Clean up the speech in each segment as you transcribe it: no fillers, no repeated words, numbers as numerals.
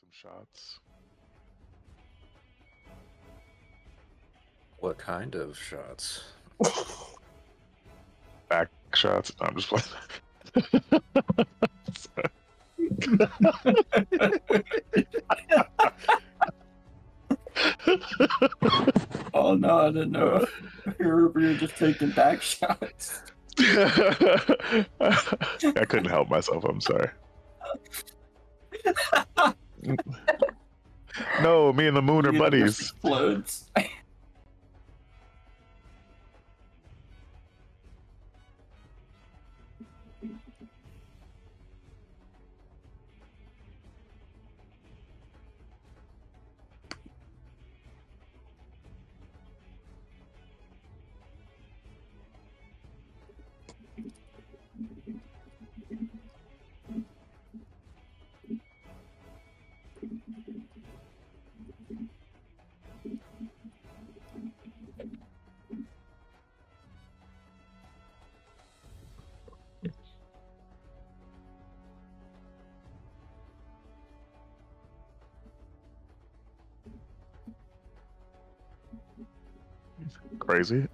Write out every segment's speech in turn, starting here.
some shots. What kind of shots? Back shots. No, I'm just playing. Oh no, I didn't know. You were just taking back shots. I couldn't help myself. I'm sorry. No, me and the moon The are universe buddies. explodes. Crazy.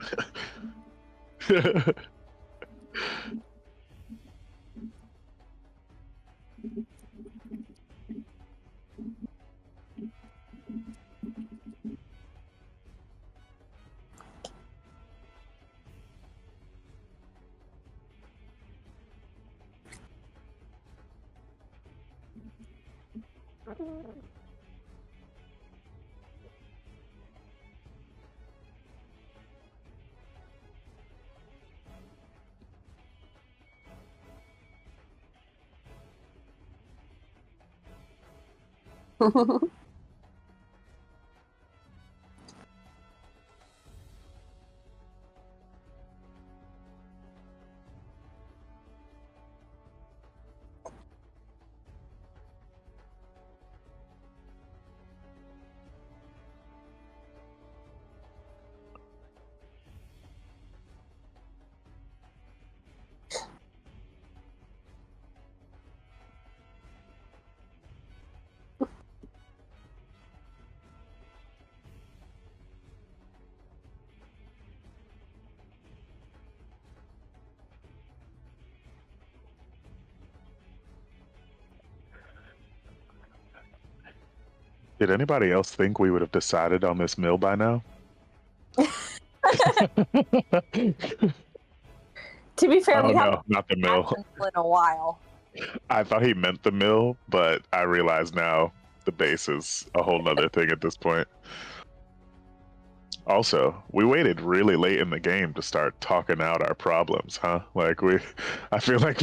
Did anybody else think we would have decided on this mill by now? To be fair, Oh we no, haven't not the had mill. the mill in a while. I thought he meant the mill, but I realize now the base is a whole nother thing at this point. Also, we waited really late in the game to start talking out our problems, huh? Like I feel like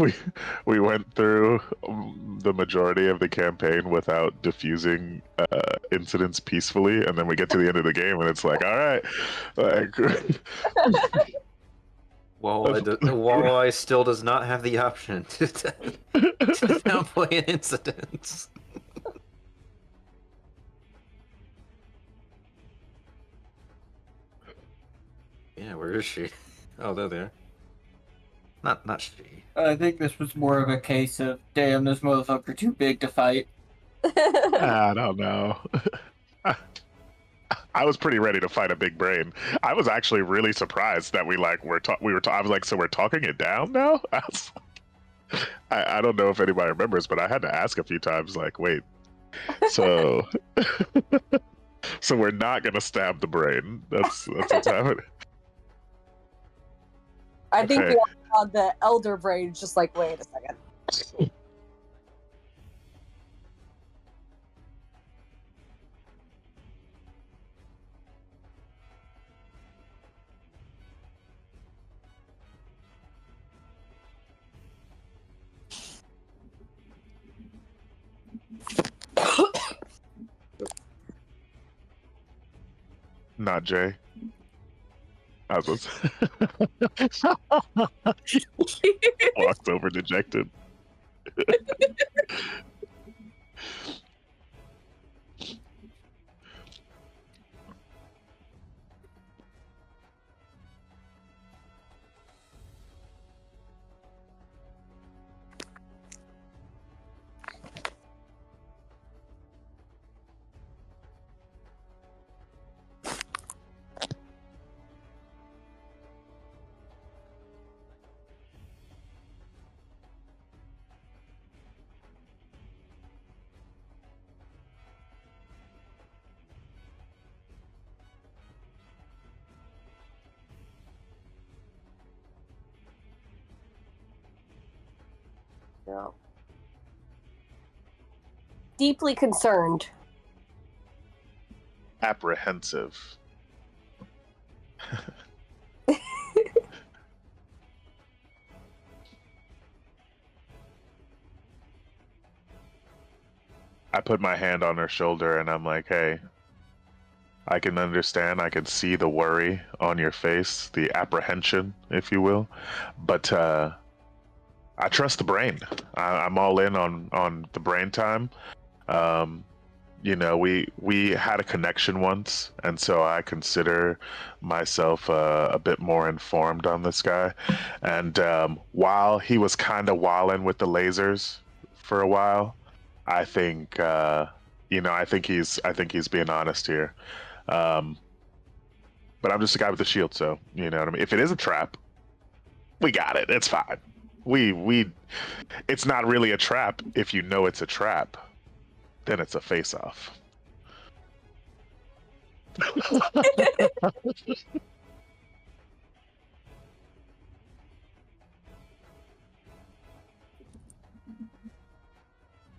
we went through the majority of the campaign without diffusing incidents peacefully, and then we get to the end of the game and it's like, all right, like Walleye still does not have the option to downplay an incident. Yeah, where is she? Oh, they're there. Not she. I think this was more of a case of, damn, this motherfucker too big to fight. I don't know. I was pretty ready to fight a big brain. I was actually really surprised that we were I was like, so we're talking it down now? I don't know if anybody remembers, but I had to ask a few times, like, wait, so so we're not gonna stab the brain. That's what's happening. I think Okay. we all saw the elder brain just like, wait a second. Not Jay. I was walked over dejected. No. Deeply concerned. Apprehensive. I put my hand on her shoulder and I'm like, hey, I can understand, I can see the worry on your face, the apprehension, if you will. But I trust the brain. I'm all in on the brain time. Um, you know, we had a connection once, and so I consider myself a bit more informed on this guy. And while he was kind of wilding with the lasers for a while, I think I think he's being honest here. Um, but I'm just a guy with a shield, so you know what I mean. If it is a trap, we got it. It's fine. We it's not really a trap if you know it's a trap. Then it's a face off.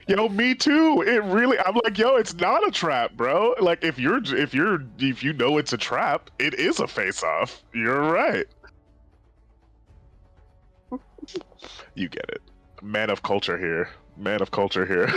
Yo, me too. It really I'm like, yo, it's not a trap, bro. Like if you know it's a trap, it is a face off. You're right. You get it. Man of culture here. Man of culture here.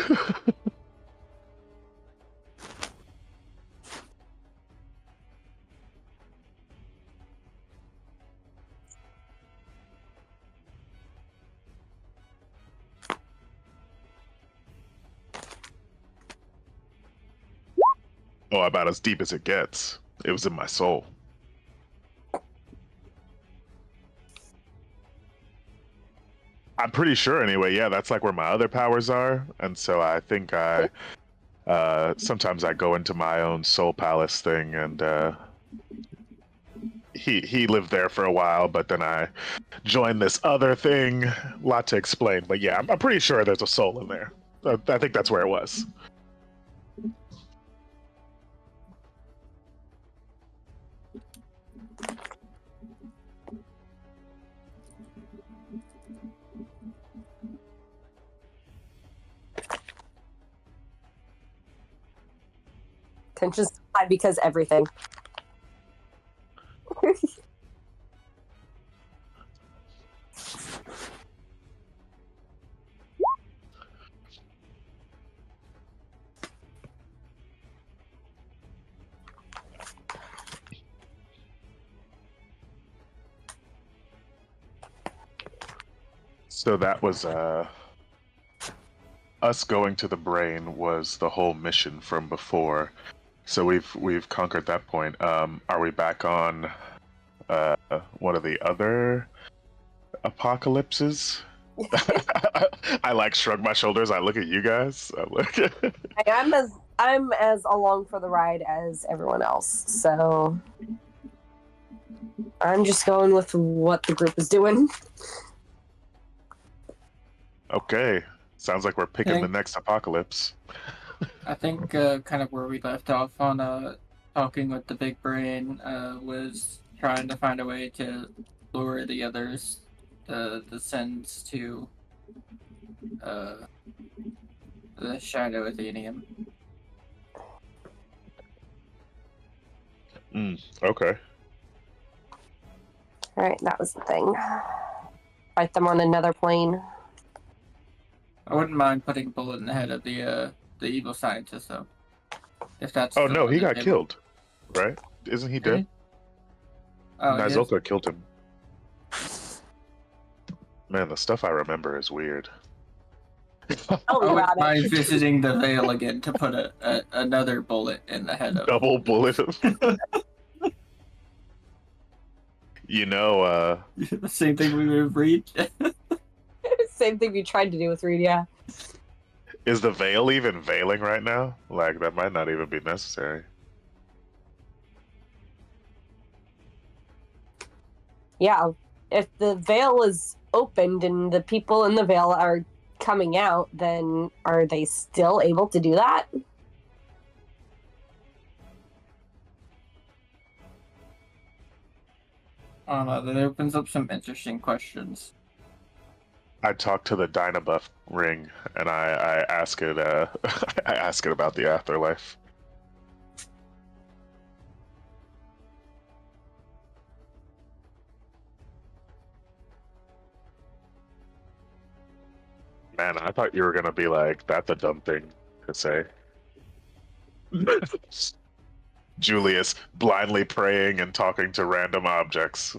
Oh, about as deep as it gets. It was in my soul. I'm pretty sure anyway. Yeah, that's like where my other powers are, and so I think I sometimes I go into my own soul palace thing, and he lived there for a while, but then I joined this other thing. Lot to explain, but yeah, I'm pretty sure there's a soul in there. I think that's where it was. Tension's high because everything. So that was us going to the brain was the whole mission from before. So we've conquered that point. Are we back on one of the other apocalypses? I like shrug my shoulders. I look at you guys. I look I'm as along for the ride as everyone else. So I'm just going with what the group is doing. Okay. Sounds like we're picking the next apocalypse. I think kind of where we left off on talking with the big brain was trying to find a way to lure the others, the Sens, to the Shadow Athenium. Okay. Alright, that was the thing. Fight them on another plane. I wouldn't mind putting a bullet in the head of the evil scientist, though. If that's Oh still no, on he the got table. killed, right? Isn't he dead? Oh, yes. Nizolka killed him. Man, the stuff I remember is weird. Oh, I wouldn't got mind it. visiting the Veil again to put another bullet in the head of Double bullet. You know, the same thing we would have reached. Same thing we tried to do with Reed, yeah. is the veil even veiling right now? Like, that might not even be necessary. Yeah, if the veil is opened and the people in the veil are coming out, then are they still able to do that? I don't know, that opens up some interesting questions. I talk to the Dynabuff ring, and I ask it. I ask it about the afterlife. Man, I thought you were gonna be like, "That's a dumb thing to say." Julius blindly praying and talking to random objects.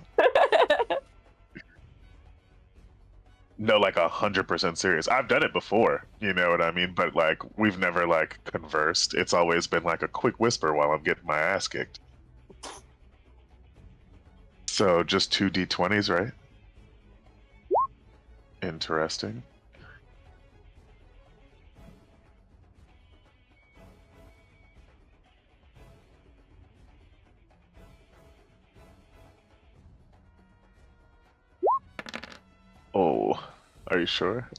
No, like 100% serious. I've done it before, you know what I mean? But like, we've never like conversed. It's always been like a quick whisper while I'm getting my ass kicked. So just 2d20s, right? Interesting. Oh, are you sure?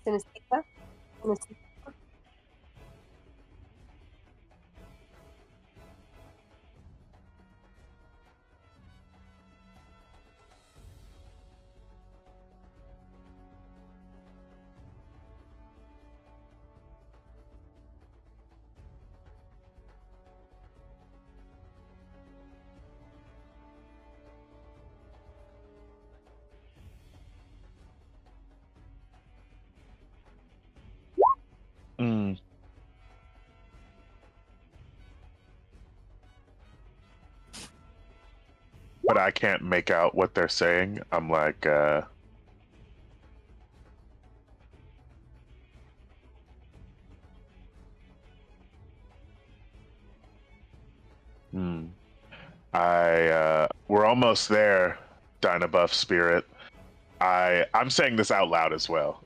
Synesthesia? Synesthesia? Mm. But I can't make out what they're saying. I'm like, hmm. We're almost there, Dynabuff Spirit. I'm saying this out loud as well.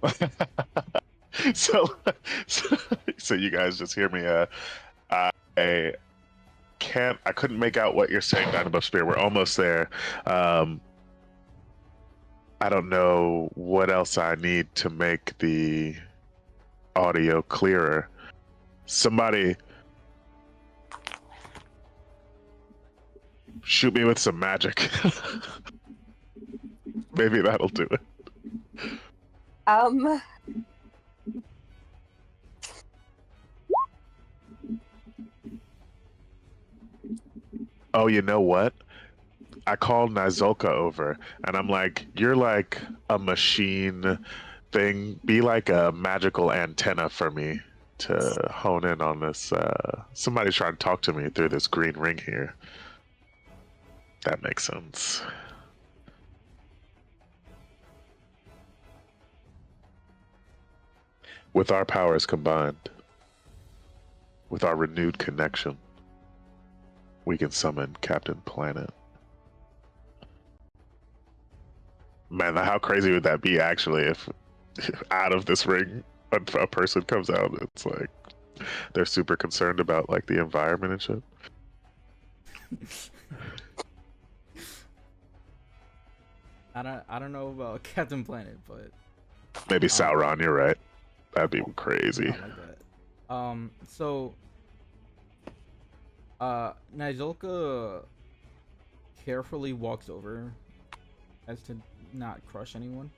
so, so you guys just hear me. I couldn't make out what you're saying, Dynabuff Spirit. We're almost there. I don't know what else I need to make the audio clearer. Somebody shoot me with some magic. Maybe that'll do it. Oh, you know what? I called Nizolka over, and I'm like, "You're like a machine thing. Be like a magical antenna for me to hone in on this. Somebody's trying to talk to me through this green ring here." That makes sense. With our powers combined, with our renewed connection, we can summon Captain Planet. Man, how crazy would that be actually if out of this ring a person comes out? It's like they're super concerned about like the environment and shit. I don't know about Captain Planet, but Maybe Sauron, you're right. That'd be crazy. not like that. So Nizolka carefully walks over as to not crush anyone.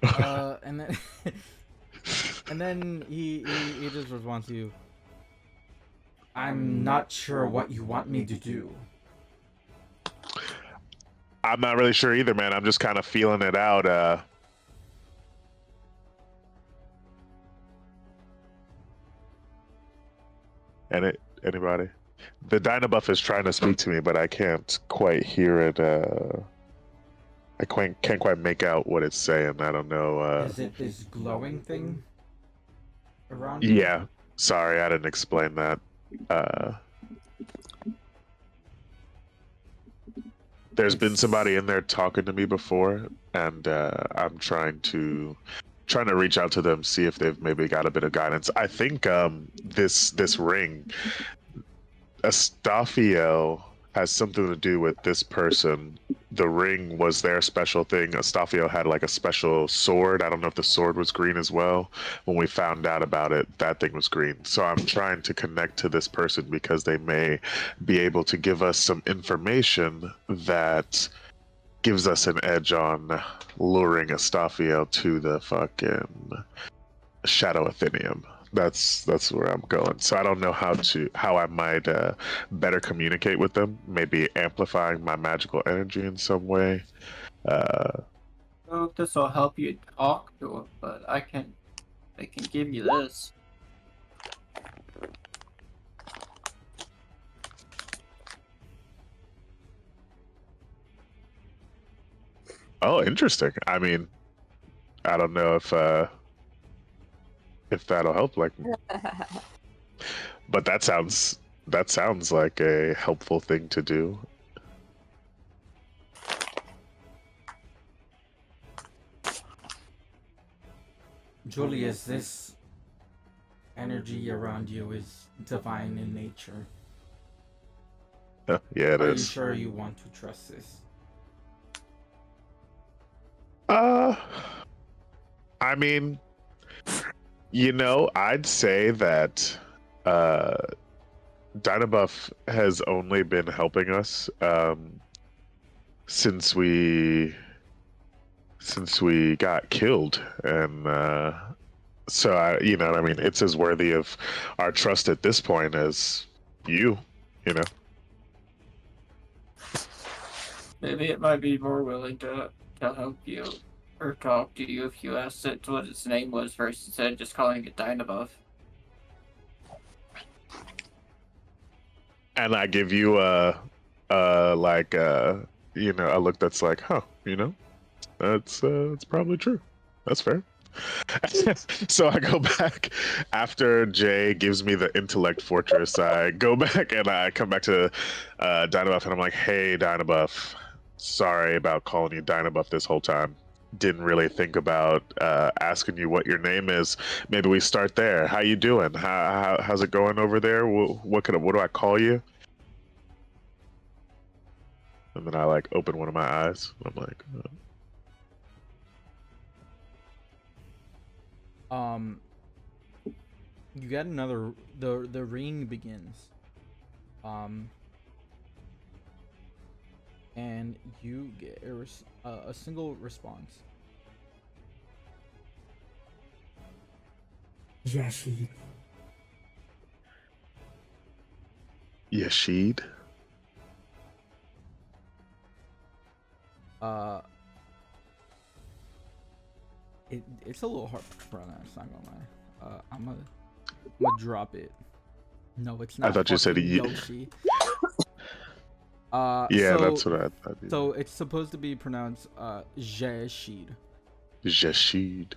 And then and then he just responds to you. I'm not sure what you want me to do. I'm not really sure either, man. I'm just kind of feeling it out. Anybody? The Dynabuff is trying to speak to me, but I can't quite hear it. I can't quite make out what it's saying. I don't know. Is it this glowing thing around you? Yeah. Sorry, I didn't explain that. There's been somebody in there talking to me before, and I'm trying to reach out to them, see if they've maybe got a bit of guidance. I think this ring, Astafio, has something to do with this person. The ring was their special thing. Astafio had like a special sword. I don't know if the sword was green as well. When we found out about it, that thing was green. So I'm trying to connect to this person because they may be able to give us some information that gives us an edge on luring Astafio to the fucking Shadow Athenium. That's where I'm going. So I don't know how I might better communicate with them. Maybe amplifying my magical energy in some way. So this will help you talk to him, but I can give you this. Oh, interesting. I mean, I don't know if that'll help. Like, but that sounds like a helpful thing to do. Julius, this energy around you is divine in nature. Yeah, it Are you is. sure you want to trust this? I mean, I'd say that Dynabuff has only been helping us since we got killed, and so you know what I mean. It's as worthy of our trust at this point as you. Maybe it might be more willing to help you or talk to you if you asked it what its name was versus instead of just calling it Dynabuff. And I give you a like a look that's like, huh, it's probably true. That's fair. So I go back after Jay gives me the intellect fortress. I go back and I come back to Dynabuff and I'm like, hey Dynabuff, sorry about calling you Dynabuff this whole time. Didn't really think about asking you what your name is. Maybe we start there. How you doing? How's it going over there? What do I call you? And then I like open one of my eyes. I'm like, You get another. The ring begins. And you get a single response. Yashid. Yashid. It's a little hard to pronounce, not gonna lie. I'm gonna drop it. No, it's not. I thought you said Yoshi. Yeah, so, that's what I thought. So it's supposed to be pronounced Jeshid. Jashid.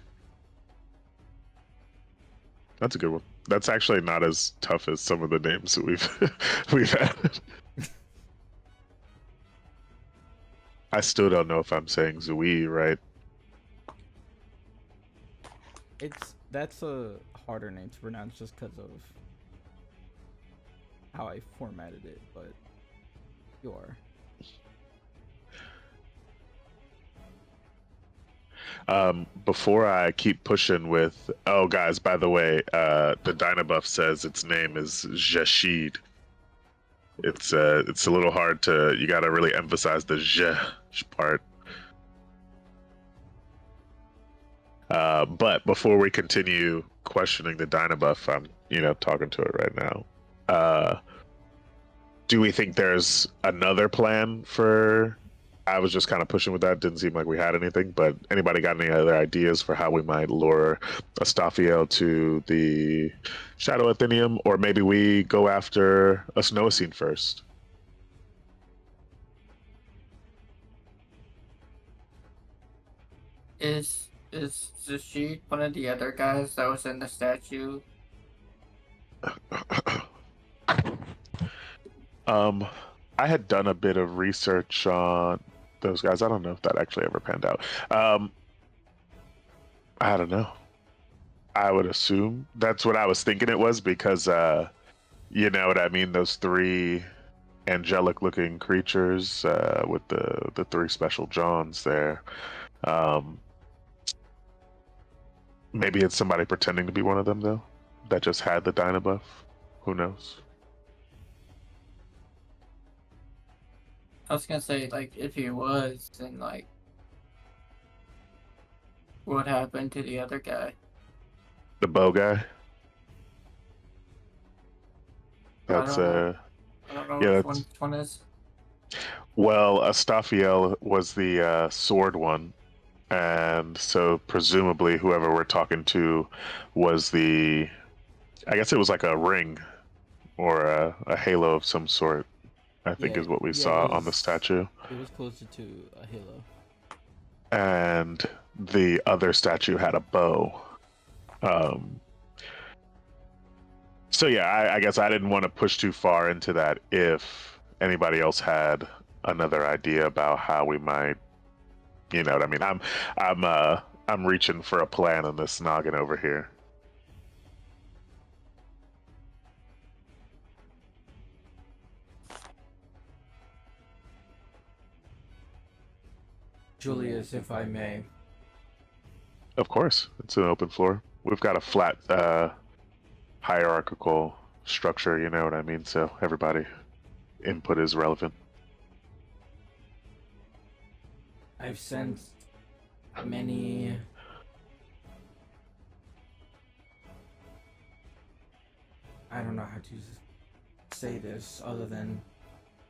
That's a good one. That's actually not as tough as some of the names that we've had. I still don't know if I'm saying Zui right. That's a harder name to pronounce just because of how I formatted it, but you are. Before I keep pushing with, oh guys, by the way, the Dynabuff says its name is Jashid. It's a little hard to, you gotta really emphasize the J part. But before we continue questioning the Dynabuff, I'm talking to it right now. Do we think there's another plan for? I was just kind of pushing with that. Didn't seem like we had anything, but anybody got any other ideas for how we might lure Astafio to the Shadow Athenium, or maybe we go after a Snowscene first? Is she one of the other guys that was in the statue? Um, I had done a bit of research on those guys. I don't know if that actually ever panned out. I don't know. I would assume that's what I was thinking it was because, you know what I mean? Those three angelic-looking creatures with the three special Johns there. Um, maybe it's somebody pretending to be one of them though, that just had the Dyna buff. Who knows? I was gonna say, like, if he was, then, like, what happened to the other guy? The bow guy. I That's don't know. I don't know yeah. which one is. Well, Astafiel was the sword one, and so presumably whoever we're talking to was the. I guess it was like a ring or a halo of some sort. I think is what we saw on the statue. It was closer to a halo. And the other statue had a bow. So yeah, I guess I didn't want to push too far into that if anybody else had another idea about how we might, you know what I mean. I'm reaching for a plan on this noggin over here. Julius, if I may. Of course, it's an open floor. We've got a flat hierarchical structure, you know what I mean? So everybody input is relevant. I've sent many I don't know how to say this other than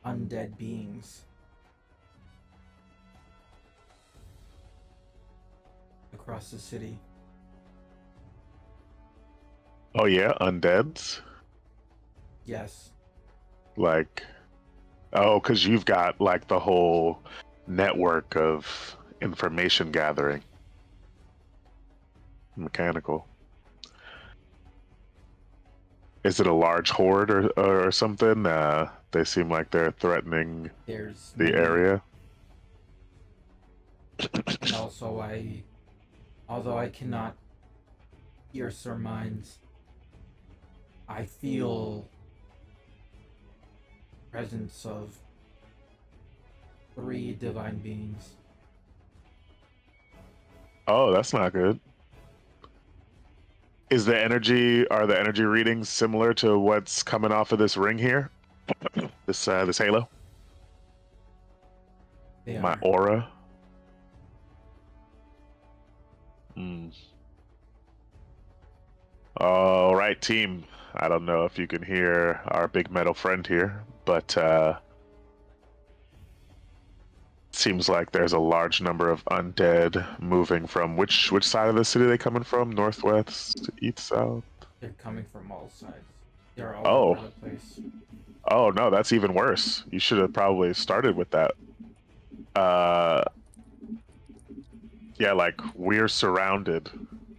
undead beings across the city. Oh yeah, undeads? Yes. Like, oh, because you've got like the whole network of information gathering. Mechanical. Is it a large horde or something? They seem like they're threatening There's the many, area. and also although I cannot pierce their minds, I feel presence of 3 divine beings. Oh, that's not good. Are the energy readings similar to what's coming off of this ring here? This halo? They My are. aura? Hmm. All right, team. I don't know if you can hear our big metal friend here, but seems like there's a large number of undead moving from which side of the city are they coming from? Northwest, east, south? They're coming from all sides. They're all Oh. over the place. Oh no, that's even worse. You should have probably started with that. Yeah, like we're surrounded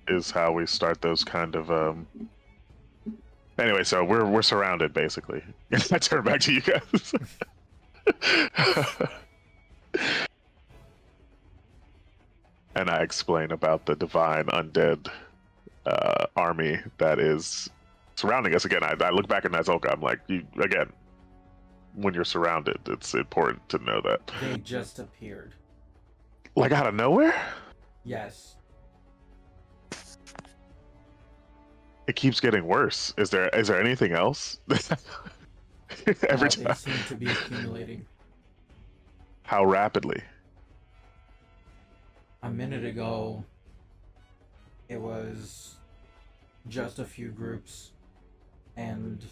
is how we start those kind of anyway, so we're surrounded basically. I turn back to you guys. And I explain about the divine undead army that is surrounding us again. I look back at Nazoka, I'm like, again, when you're surrounded, it's important to know that. They just appeared. Like out of nowhere? Yes. It keeps getting worse. Is there anything else? Every They time. seem to be accumulating. How rapidly? A minute ago, it was just a few groups, and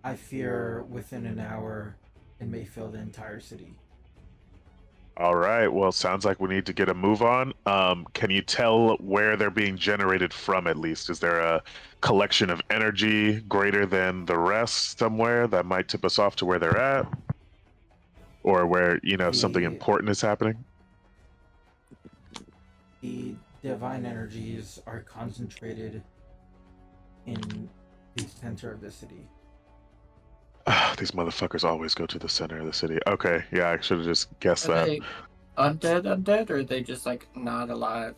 I fear within an hour it may fill the entire city. All right. Well, sounds like we need to get a move on. Can you tell where they're being generated from at least? Is there a collection of energy greater than the rest somewhere that might tip us off to where they're at? Or where, something The- important is happening? The divine energies are concentrated in the center of the city. These motherfuckers always go to the center of the city. Okay, yeah, I should have just guessed Are that. they undead, or are they just like not alive?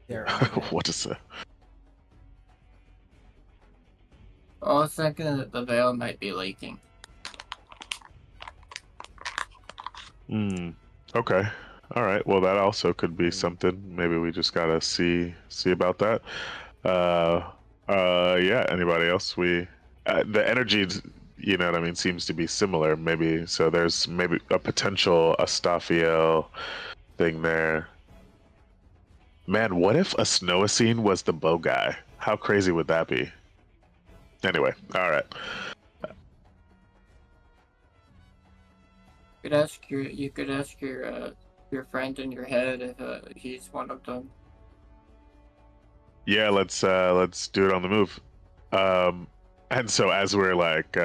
They're undead. What is that? I was thinking that the veil might be leaking. Hmm. Okay. All right. Well, that also could be something. Maybe we just gotta see about that. Uh. Yeah. Anybody else? The energy, you know what I mean, seems to be similar. Maybe so. There's maybe a potential Astaphiel thing there. Man, what if Asnoacene was the bow guy? How crazy would that be? Anyway, all right. You could ask your friend in your head if he's one of them. Yeah, let's do it on the move. And so as we're like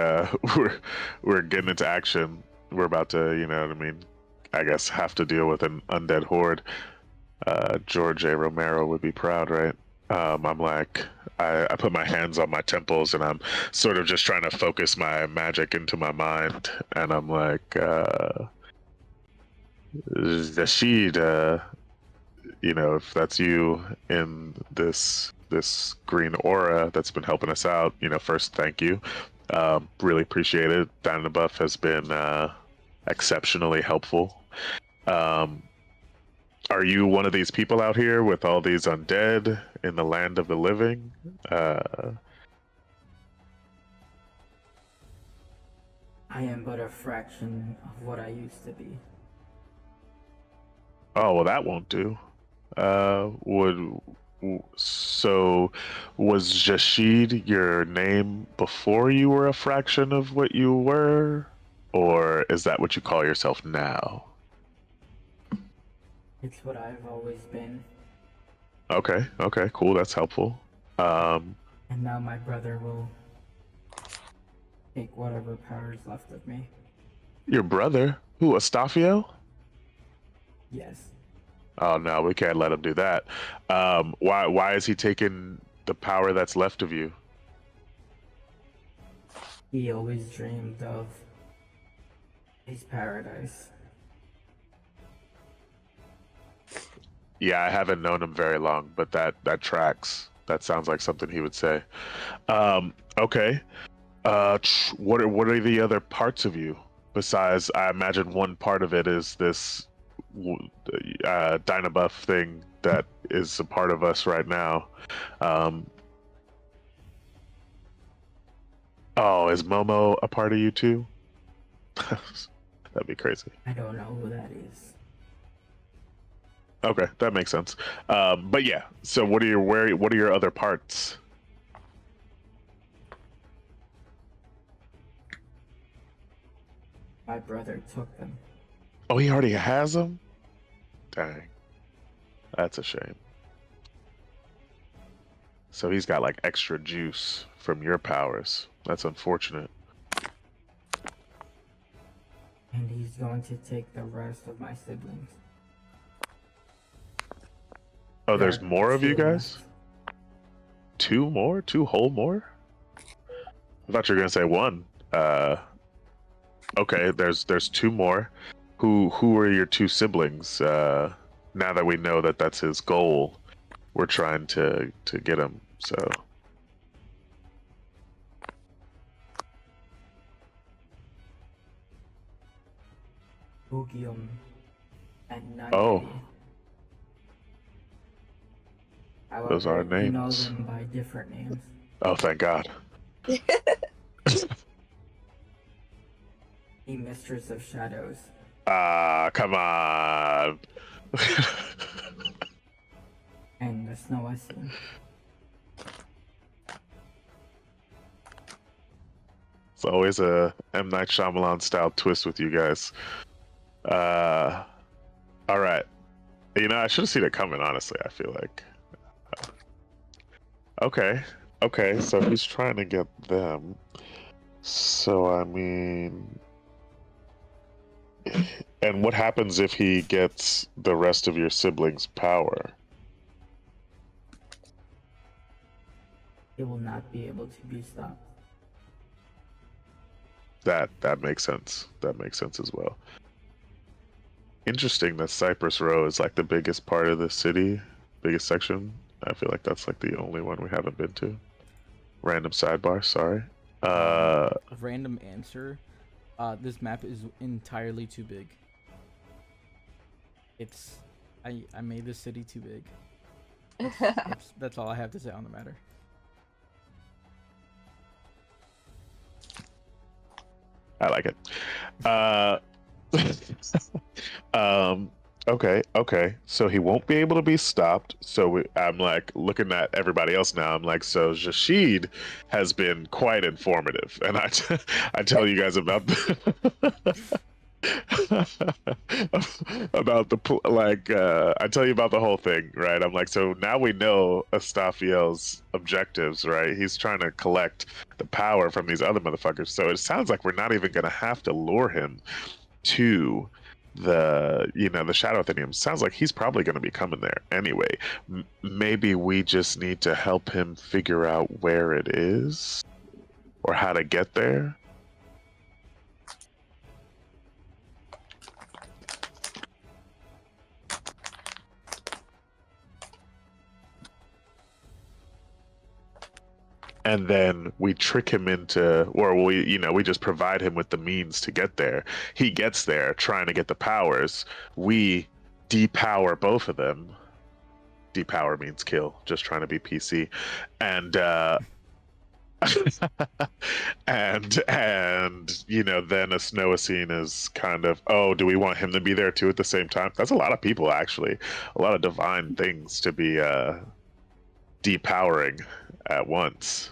we're getting into action, we're about to, you know what I mean, I guess have to deal with an undead horde. George A. Romero would be proud, right? I'm like, I put my hands on my temples and I'm sort of just trying to focus my magic into my mind, and I'm like, Rashid, you know, if that's you in this green aura that's been helping us out, you know, first thank you. Really appreciate it. Dynabuff has been exceptionally helpful. Um, are you one of these people out here with all these undead in the land of the living? I am but a fraction of what I used to be. Oh, well, that won't do. So was Jashid your name before you were a fraction of what you were? Or is that what you call yourself now? It's what I've always been, Okay, cool, that's helpful. Um, and now my brother will take whatever power is left of me. your brother? Who, Astafio? Yes, Oh no, we can't let him do that. Why is he taking the power that's left of you? he always dreamed of his paradise. Yeah, I haven't known him very long, but that tracks. That sounds like something he would say. Okay. What are the other parts of you besides? I imagine one part of it is this Dynabuff thing that is a part of us right now. Oh, is Momo a part of you too? That'd be crazy. I don't know who that is. Okay, that makes sense. But yeah, so what are your other parts? My brother took them. Oh, he already has them? Dang. That's a shame. So he's got like extra juice from your powers. That's unfortunate. And he's going to take the rest of my siblings. Oh, There there's are more of you 2 guys? left. 2 more? 2 whole more? I thought you were gonna say 1. Okay, there's 2 more. Who are your 2 siblings? Now that we know that that's his goal, we're trying to get him. So Bugium and Nagini. Oh. However, Those are he knows names. them by different names. Oh, thank God. The Mistress of Shadows. Ah, come on. And the Snow Essence. It's always a M. Night Shyamalan style twist with you guys. All right. You know, I should have seen it coming, honestly, I feel like. Okay, so he's trying to get them. So, I mean... And what happens if he gets the rest of your siblings' power? It will not be able to be stopped. That makes sense. That makes sense as well. Interesting that Cypress Row is like the biggest part of the city, biggest section. I feel like that's like the only one we haven't been to. Random sidebar, sorry. Random answer. This map is entirely too big. It's I made this city too big. That's all I have to say on the matter. I like it. Okay. So he won't be able to be stopped. So I'm like looking at everybody else now. I'm like, so Rashid has been quite informative, and I tell you guys about about I tell you about the whole thing, right? I'm like, so now we know Astafiel's objectives, right? He's trying to collect the power from these other motherfuckers. So it sounds like we're not even gonna have to lure him to the Shadow Athenium. Sounds like he's probably going to be coming there anyway. Maybe we just need to help him figure out where it is or how to get there. And then we trick him into, or we just provide him with the means to get there. He gets there trying to get the powers. We depower both of them. Depower means kill, just trying to be PC. And then a Snowacine is kind of, oh, do we want him to be there too at the same time? That's a lot of people, actually. A lot of divine things to be depowering at once.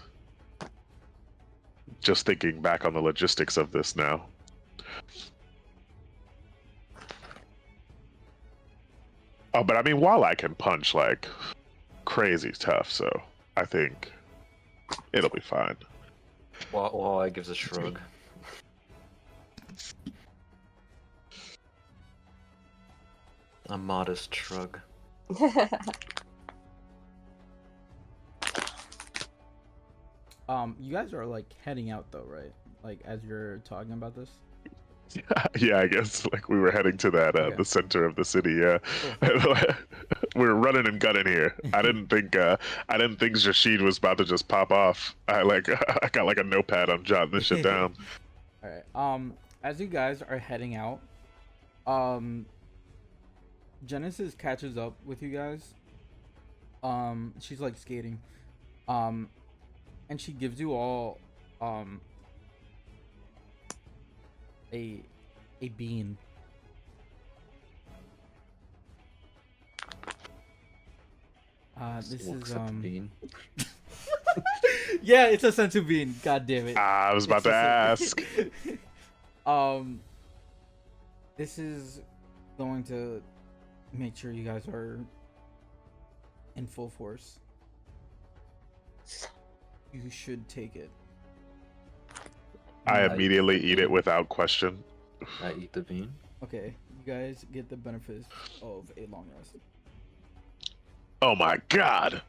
Just thinking back on the logistics of this now. Oh, but I mean, Walleye can punch like crazy tough, so I think it'll be fine. Walleye gives a shrug. A modest shrug. You guys are like heading out though, right? Like as you're talking about this. Yeah, I guess like we were heading to that Okay. the center of the city. Yeah, Cool. we're running and gunning here. I didn't think Rashid was about to just pop off. I got like a notepad. I'm jotting this shit down. All right. As you guys are heading out, Genesis catches up with you guys. She's like skating. And she gives you all a bean. This Looks is at the bean. Yeah, it's a sensu bean. God damn it. I was about to ask. This is going to make sure you guys are in full force. You should take it. I immediately eat it without question. I eat the bean. Okay, you guys get the benefits of a long rest. Oh my god,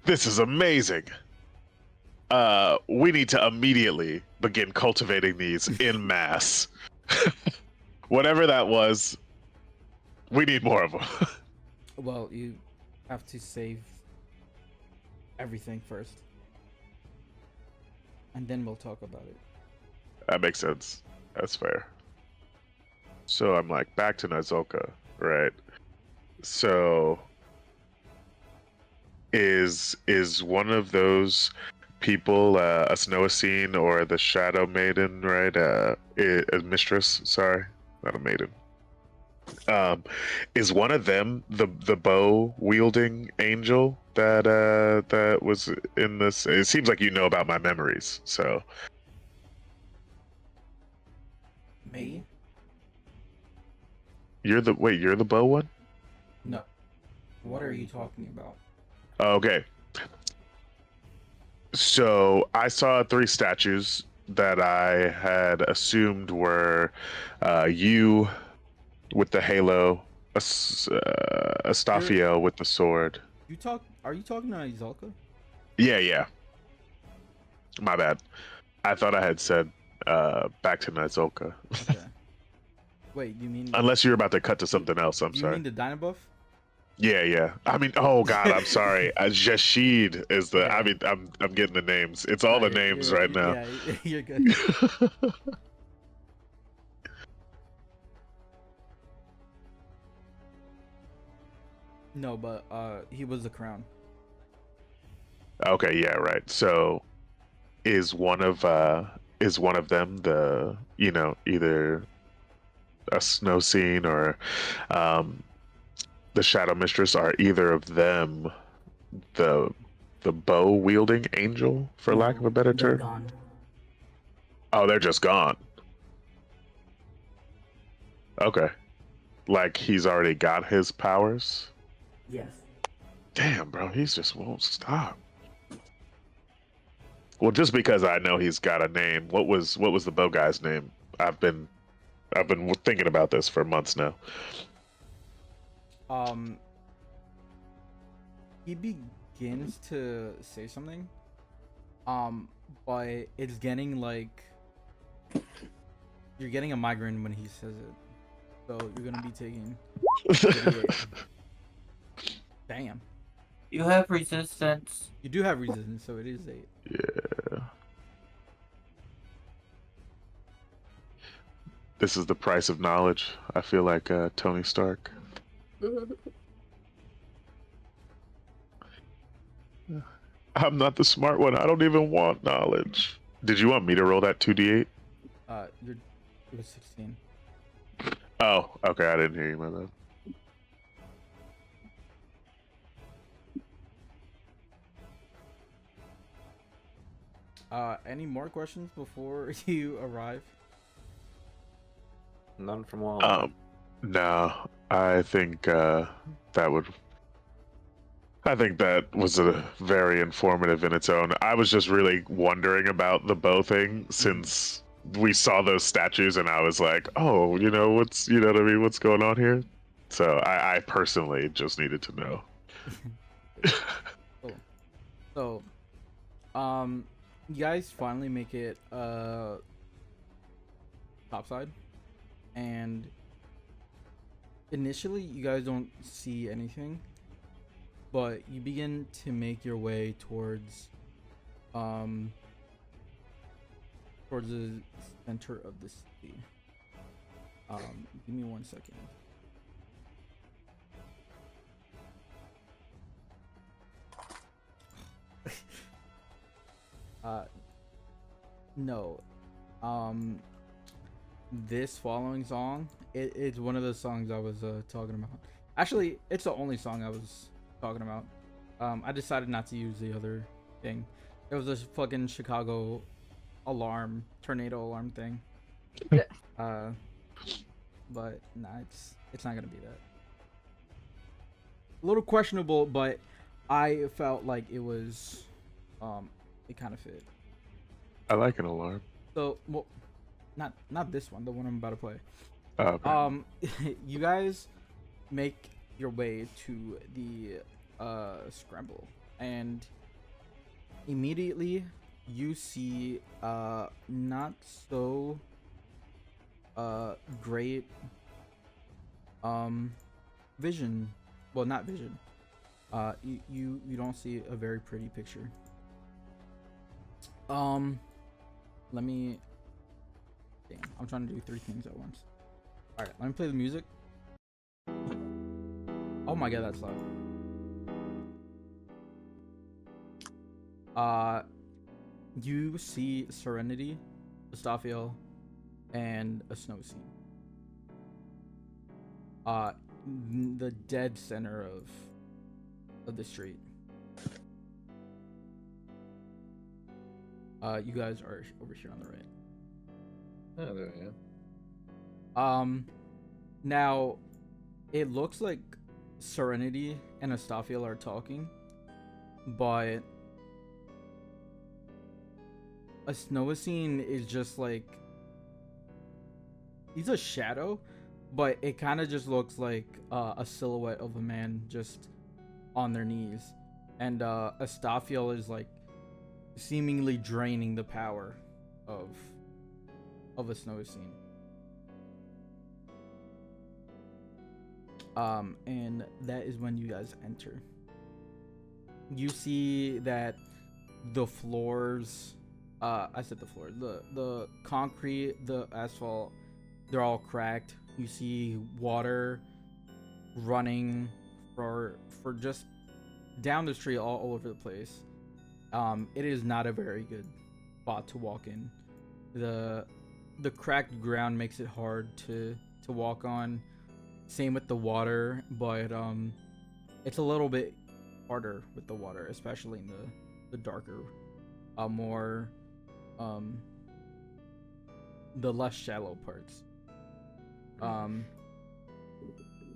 this is amazing. We need to immediately begin cultivating these in mass. Whatever that was, we need more of them. Well, you have to save everything first. And then we'll talk about it. That makes sense. That's fair. So I'm like back to Nozolka, right? So is one of those people a Snowacine or the Shadow Maiden, right? A mistress, sorry, not a maiden. Is one of them the bow wielding angel that was in this? It seems like you know about my memories, so. Me? You're the bow one? No. What are you talking about? Okay. So I saw 3 statues that I had assumed were you, with the halo, Astaphiel with the sword. Are you talking to Izalka? Yeah, yeah. My bad. I thought I had said back to Nizolka. Okay. Wait, you mean? Unless you're about to cut to something else. I'm Do you sorry. mean the Dynabuff? Yeah, yeah. I mean, oh god, I'm sorry. Jashid is the. Yeah. I mean, I'm getting the names. It's all the names right now. Yeah, you're good. No, but he was the crown. Okay, yeah, right. So, is one of them the either a snow scene or um the Shadow Mistress? Are either of them the bow wielding angel, for lack of a better They're term? gone. Oh, they're just gone. Okay. Like he's already got his powers? Yes. Damn, bro, he's just won't stop. Well, just because I know he's got a name, what was the bow guy's name? I've been thinking about this for months now. He begins to say something, but it's getting like you're getting a migraine when he says it, so you're gonna be taking 38. Damn, You have resistance. you do have resistance, so it is 8. Yeah. This is the price of knowledge. I feel like Tony Stark. I'm not the smart one. I don't even want knowledge. Did you want me to roll that 2d8? It was 16. Oh, okay. I didn't hear you, my bad. Any more questions before you arrive? None from all. No. I think that was a very informative in its own. I was just really wondering about the bow thing since we saw those statues, and I was like, oh, what's what I mean? What's going on here? So I personally just needed to know. Cool. So, you guys finally make it topside, and initially you guys don't see anything, but you begin to make your way towards the center of the city. Give me 1 second. No. This following song, it's one of the songs I was talking about. Actually, it's the only song I was talking about. I decided not to use the other thing. It was a fucking Chicago tornado alarm thing. But nah, it's not gonna be that. A little questionable, but I felt like it was, it kind of fit. I like an alarm. So, well, not this one, the one I'm about to play. Okay. You guys make your way to the scramble, and immediately you see not so great vision. Well, not vision. You don't see a very pretty picture. Let me. Damn, I'm trying to do 3 things at once. All right, let me play the music. Oh my god, that's loud. You see Serenity, Astaphiel, and a snow scene. The dead center of the street. You guys are over here on the right. Oh, there we go. Now, it looks like Serenity and Astaphiel are talking, but a snow scene is just like, he's a shadow, but it kind of just looks like a silhouette of a man just on their knees, and Astaphiel is like seemingly draining the power of a snow scene. And that is when you guys enter. You see that the floors, I said the floor, the concrete, the asphalt, they're all cracked. You see water running for just down the street all over the place. It is not a very good spot to walk in. The cracked ground makes it hard to walk on. Same with the water, but it's a little bit harder with the water, especially in the darker, more the less shallow parts. And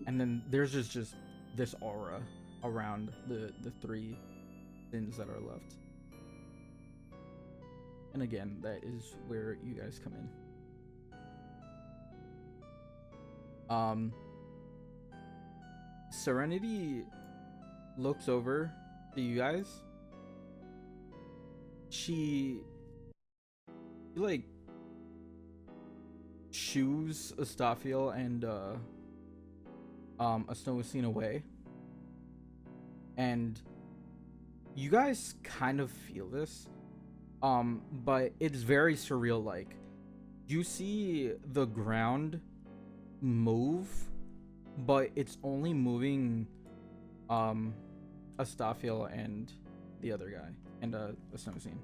then there's just this aura around the three sins that are left. And again, that is where you guys come in. Serenity looks over to you guys. She like shoos Astaphiel and Asnowasine away. And you guys kind of feel this. But it's very surreal. Like, you see the ground move, but it's only moving Astaphiel and the other guy, and Asnowasine.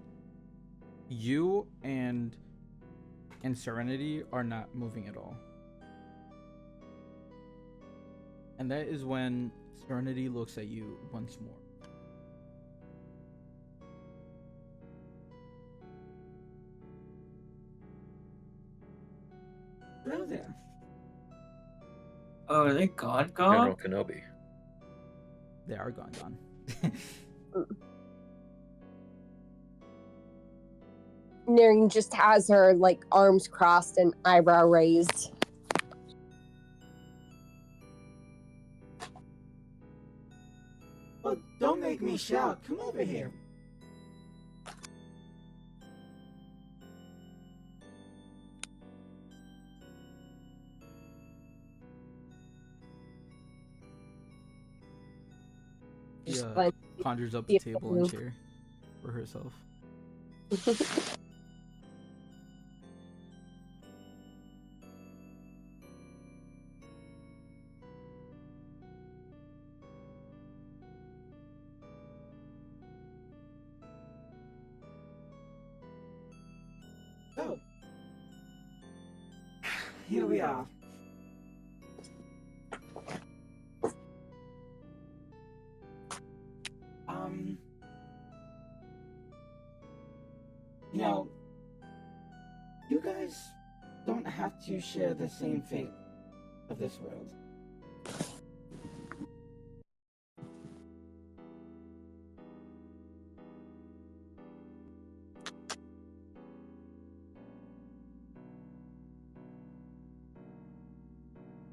You and Serenity are not moving at all. And that is when Serenity looks at you once more. Hello there. Oh, are they gone? General Kenobi. They are gone. Nering just has her like arms crossed and eyebrow raised. Well, don't make me shout. Come over here. Just Yeah, like, conjures up a table and chair for herself. So, here we are. You know, you guys don't have to share the same fate of this world.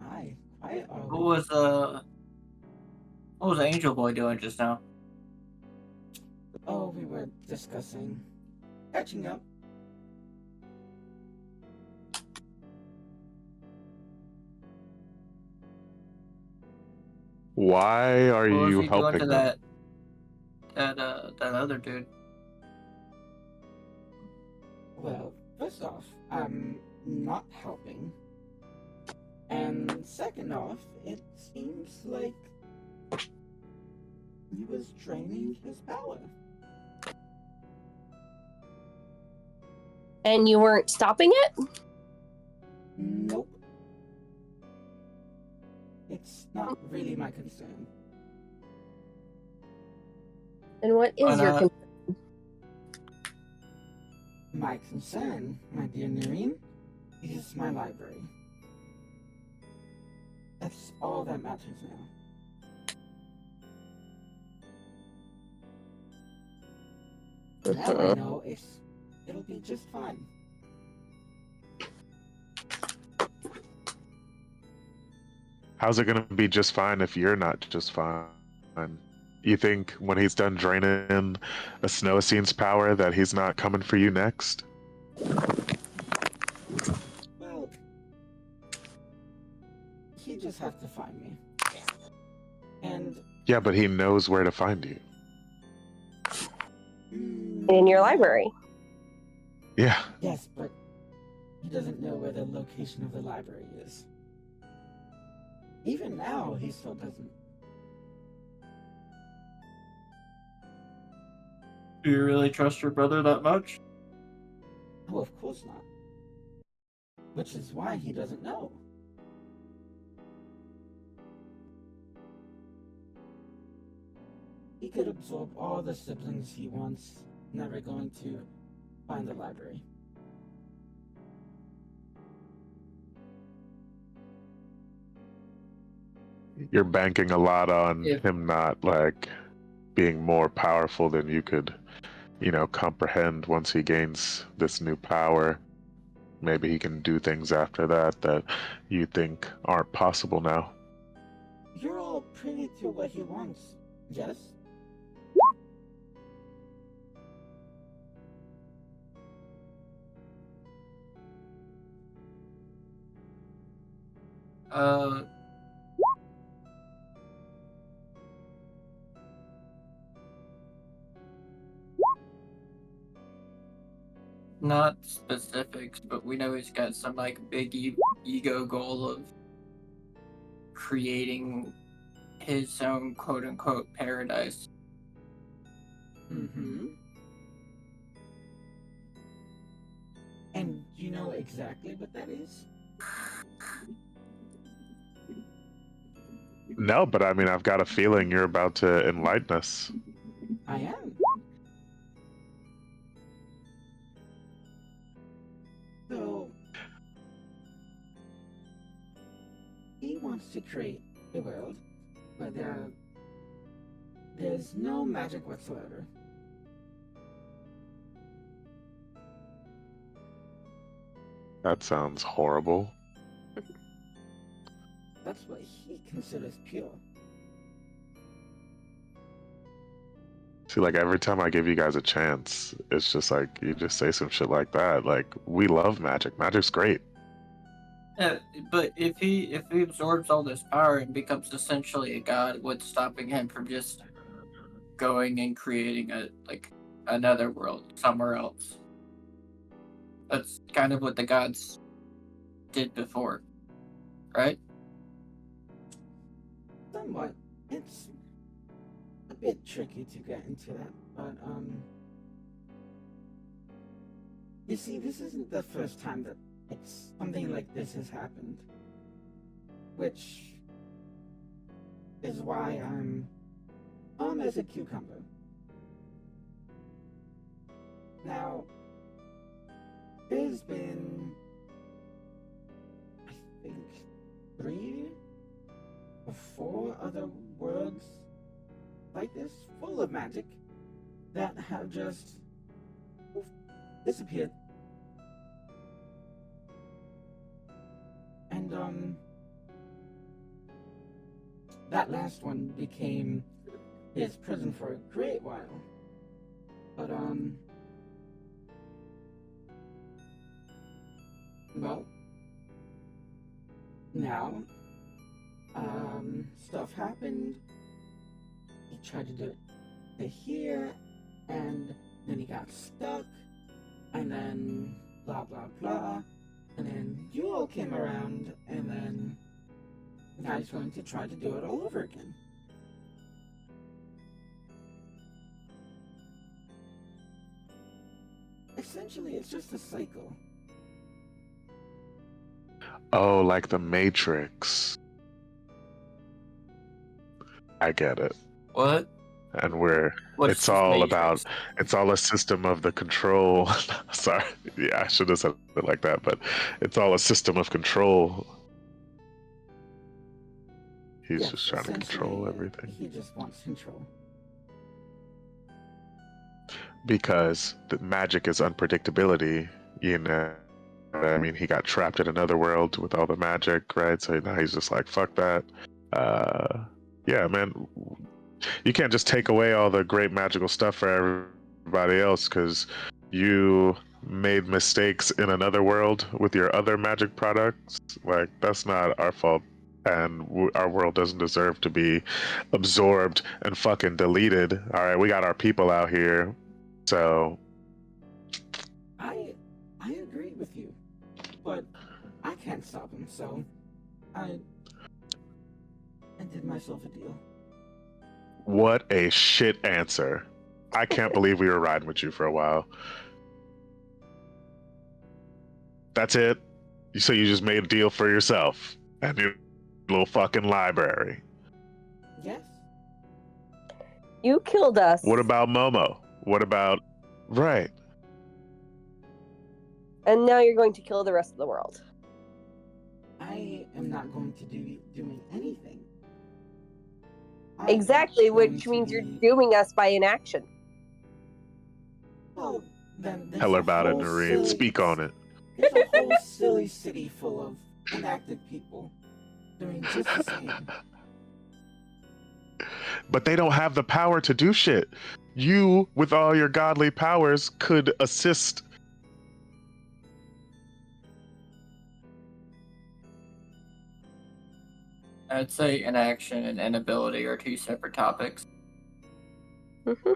Hi, quiet are What we? was Angel Boy doing just now? Oh, we were discussing catching up. Why are What was you he doing helping to them? that other dude? Well, first off, I'm not helping. And second off, it seems like he was draining his power. And you weren't stopping it? Nope. It's not really my concern. And what is your concern? My concern, my dear Noreen, is my library. That's all that matters now. Now I know it'll be just fine. How's it gonna be just fine if you're not just fine? You think when he's done draining a Snow-Scene's power that he's not coming for you next? Well, he just has to find me. And Yeah, but he knows where to find you. In your library. Yeah. yes, but he doesn't know where the location of the library is. Even now, he still doesn't. Do you really trust your brother that much? Oh, of course not. Which is why he doesn't know. He could absorb all the siblings he wants, never going to find the library. You're banking a lot on If- him not like being more powerful than you could, comprehend once he gains this new power. Maybe he can do things after that you think aren't possible now. You're all privy to what he wants, yes? Uh, not specifics, but we know he's got some like big ego goal of creating his own quote unquote paradise. Mm-hmm. And you know exactly what that is? No, but I mean, I've got a feeling you're about to enlighten us. I am. So, he wants to create a world where there's no magic whatsoever. That sounds horrible. That's what he considers pure. See, like every time I give you guys a chance, it's just like you just say some shit like that. Like, we love magic. Magic's great. Yeah, but if he absorbs all this power and becomes essentially a god, what's stopping him from just going and creating another world somewhere else? That's kind of what the gods did before, right? Somewhat. It's a bit tricky to get into that, but you see, this isn't the first time that something like this has happened, which is why I'm calm as a cucumber. Now, there's been, I think, 3 or 4 other worlds like this, full of magic, that have just disappeared. And that last one became his prison for a great while. But well, now stuff happened. He tried to do it to here, and then he got stuck, and then blah blah blah, and then you all came around, and then now he's going to try to do it all over again. Essentially, it's just a cycle. Oh, like the Matrix. I get it. What? And What's it's this all Matrix? about, it's all a system of the control. Sorry. Yeah, I should have said it like that, but it's all a system of control. He's Yes, just trying to control essentially, everything. He just wants control. Because the magic is unpredictability, I mean, he got trapped in another world with all the magic, right? So now he's just like, fuck that. Yeah, man, you can't just take away all the great magical stuff for everybody else because you made mistakes in another world with your other magic products. Like, that's not our fault. And our world doesn't deserve to be absorbed and fucking deleted. All right, we got our people out here. So I agree with you, but I can't stop him, so I did myself a deal. what a shit answer. I can't believe we were riding with you for a while. That's it? So you just made a deal for yourself and your little fucking library. Yes. You killed us. What about Momo? What about... Right. And now you're going to kill the rest of the world. I am not going to be doing anything. I'm Exactly, going which to means you're be- doing us by inaction. Well, then there's Tell her a about it, whole Noreen. silly- Speak on it. There's a whole silly city full of inactive people doing just the same. But they don't have the power to do shit. You, with all your godly powers, could assist. I'd say inaction and inability are two separate topics. Mm-hmm.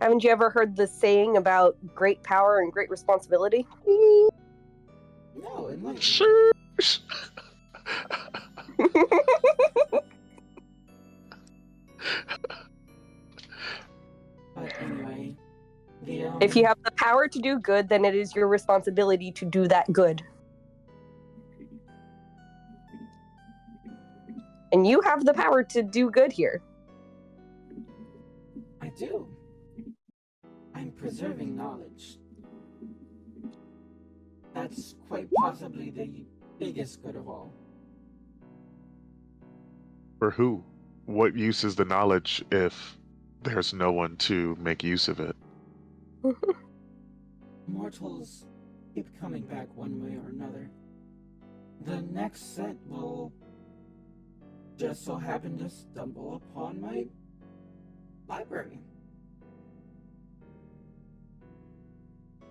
Haven't you ever heard the saying about great power and great responsibility? No, enlighten me. Sure. But anyway, If you have the power to do good, then it is your responsibility to do that good. And you have the power to do good here. I do. I'm preserving knowledge. That's quite possibly the biggest good of all. For who? What use is the knowledge if there's no one to make use of it? Mortals keep coming back one way or another. The next set will just so happen to stumble upon my library.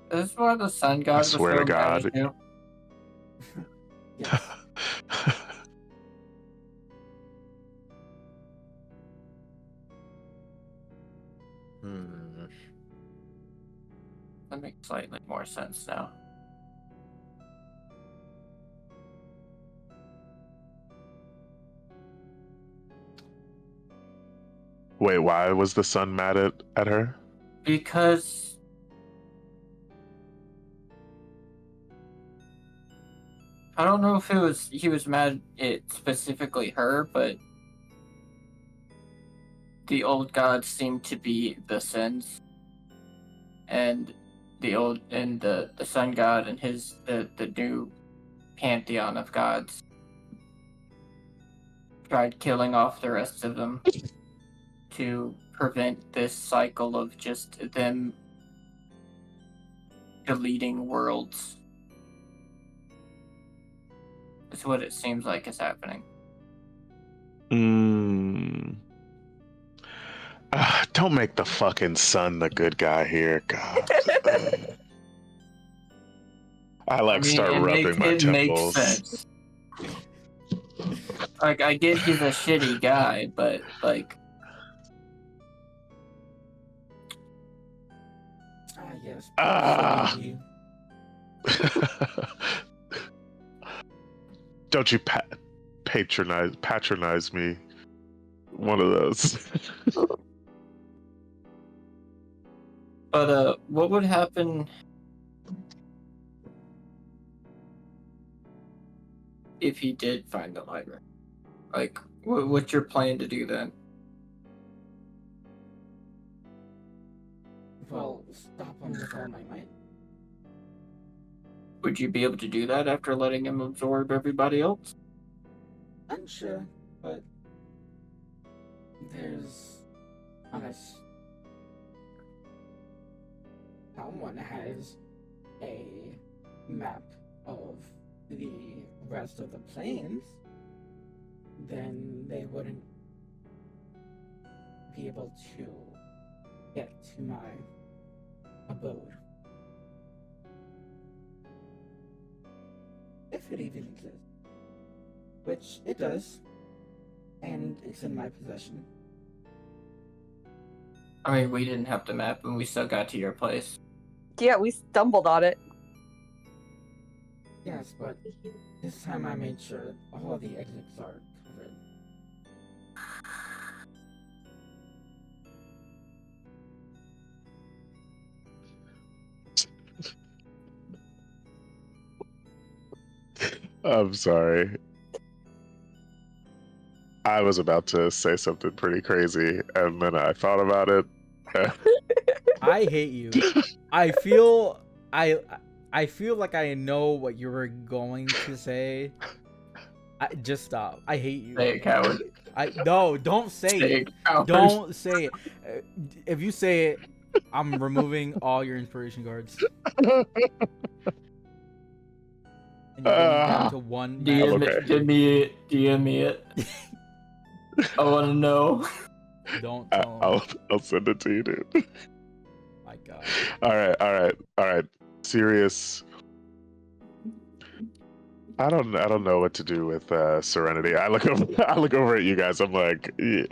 This is why the sun god was swear to so mad God. at you. Yes. That makes slightly more sense now. Wait, why was the sun mad at her? Because I don't know if he was mad at specifically her, but the old gods seem to be the sins, and the sun god and the new pantheon of gods tried killing off the rest of them to prevent this cycle of just them deleting worlds. That's what it seems like is happening. Don't make the fucking sun the good guy here, God. I like start rubbing my it makes temples. sense. Like, I get he's a shitty guy, but like, Yes. Ah. You. Don't you patronize me. One of those. but what would happen if he did find the library? Like, what's your plan to do then? Well, stop him with all my might. Would you be able to do that after letting him absorb everybody else? Unsure, but there's unless someone has a map of the rest of the planes, then they wouldn't be able to get to my abode. If it even exists. Which it does. And it's in my possession. I mean, we didn't have the map, and we still got to your place. Yeah, we stumbled on it. Yes, but this time I made sure all the exits are covered. I'm sorry. I was about to say something pretty crazy, and then I thought about it. I hate you. I feel like I know what you were going to say. Just stop. I hate you. Say it, coward. No, don't say Say it. it, coward. Don't say it. If you say it, I'm removing all your inspiration cards. And you're going down to one. DM okay. it. Give me it. DM me it. I want to know. Don't tell him. I'll send it to you, dude. My God. All right. Serious. I don't know what to do with Serenity. I look over at you guys. I'm like, yeah.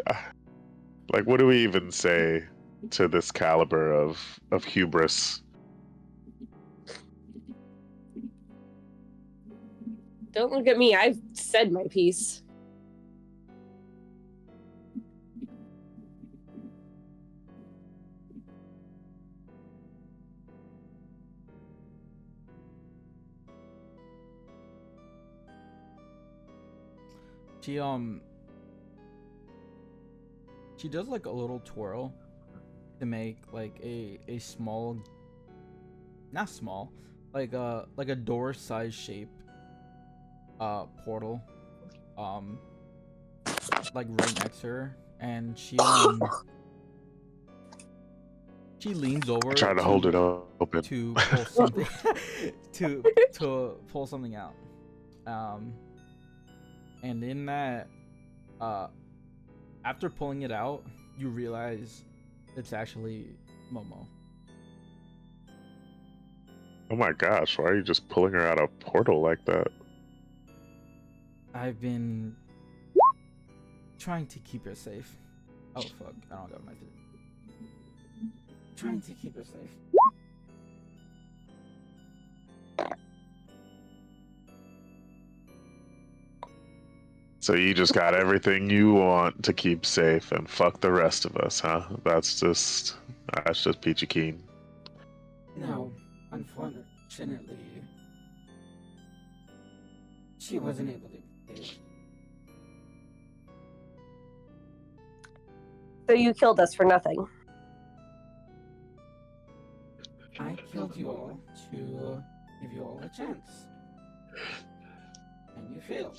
Like, what do we even say to this caliber of hubris? Don't look at me. I've said my piece. She does like a little twirl to make like a small, not small, like a door size shape portal like right next to her, and she leans over Try to hold it open to pull something to pull something out, and in that after pulling it out, you realize it's actually Momo. Oh my gosh, why are you just pulling her out of a portal like that? I've been trying to keep her safe. Oh fuck, I don't got my thing. Trying to keep her safe. So you just got everything you want to keep safe and fuck the rest of us, huh? That's just peachy keen. No, unfortunately, she wasn't able to be saved. So you killed us for nothing. I killed you all to give you all a chance. And you failed.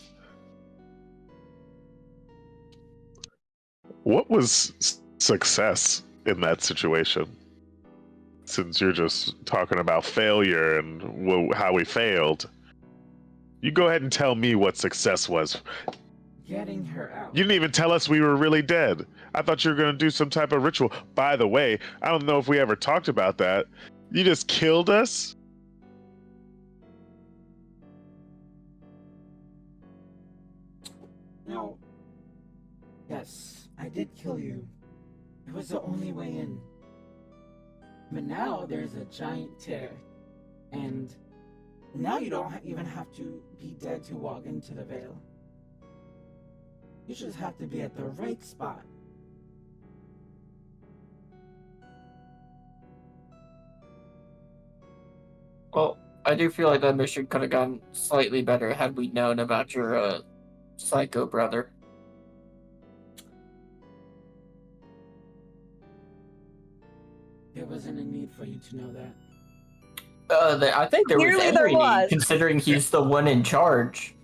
What was success in that situation? Since you're just talking about failure and how we failed, you go ahead and tell me what success was. Getting her out. You didn't even tell us we were really dead. I thought you were going to do some type of ritual. By the way, I don't know if we ever talked about that. You just killed us? No. Yes, I did kill you. It was the only way in. But now there's a giant tear. And now you don't even have to be dead to walk into the veil. You just have to be at the right spot. Well, I do feel like that mission could have gone slightly better had we known about your psycho brother. There wasn't a need for you to know that. I think there was Clearly there every was. need, considering he's the one in charge.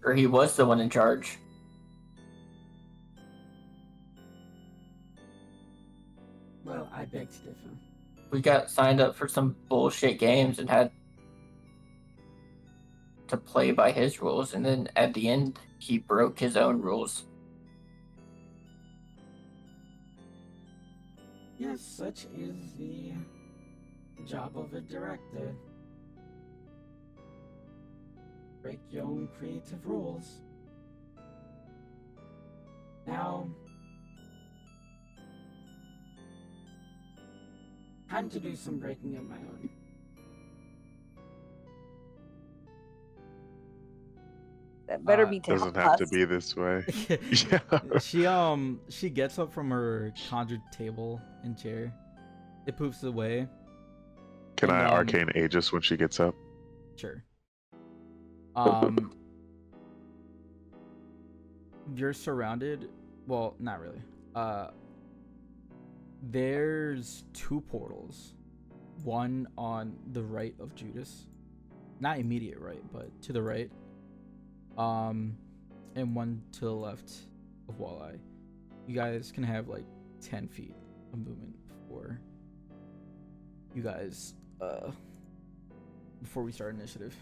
Or he was the one in charge. Well, I beg to differ. We got signed up for some bullshit games and had to play by his rules, and then at the end he broke his own rules. Yes, such is the job of a director. Break your own creative rules. Now, time to do some breaking of my own. That better be to Doesn't help have to us. be this way. Yeah. She gets up from her conjured table and chair. It poofs away. Can And, I arcane Aegis when she gets up? Sure. You're surrounded. Well, not really. There's 2 portals. One on the right of Judas. Not immediate right, but to the right. And one to the left of Walleye. You guys can have like 10 feet of movement before you guys before we start initiative.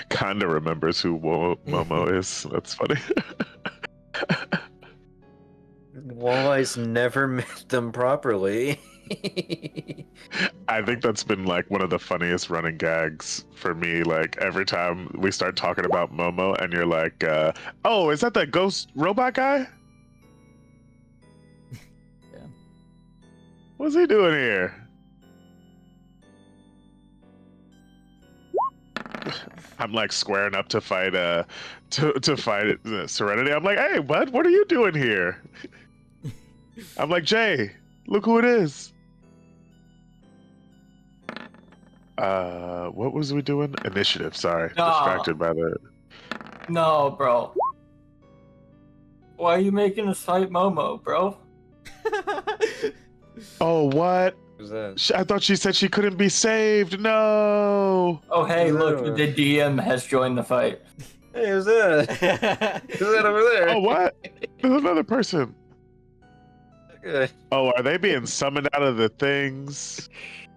Kinda remembers who Momo is. That's funny. Walleye's never met them properly. I think that's been like one of the funniest running gags for me. Like every time we start talking about Momo, and you're like, "Oh, is that ghost robot guy? Yeah. What's he doing here?" I'm like squaring up to fight to fight Serenity. I'm like, "Hey, bud, what are you doing here?" I'm like, "Jay, look who it is." What was we doing? Initiative, sorry. No. Distracted by the No, bro. Why are you making us fight Momo, bro? Oh, what? Who's that? I thought she said she couldn't be saved. No. Oh, hey, No. look, the DM has joined the fight. Hey, who's that? Who's that over there? Oh, what? There's another person. Okay. Oh, are they being summoned out of the things?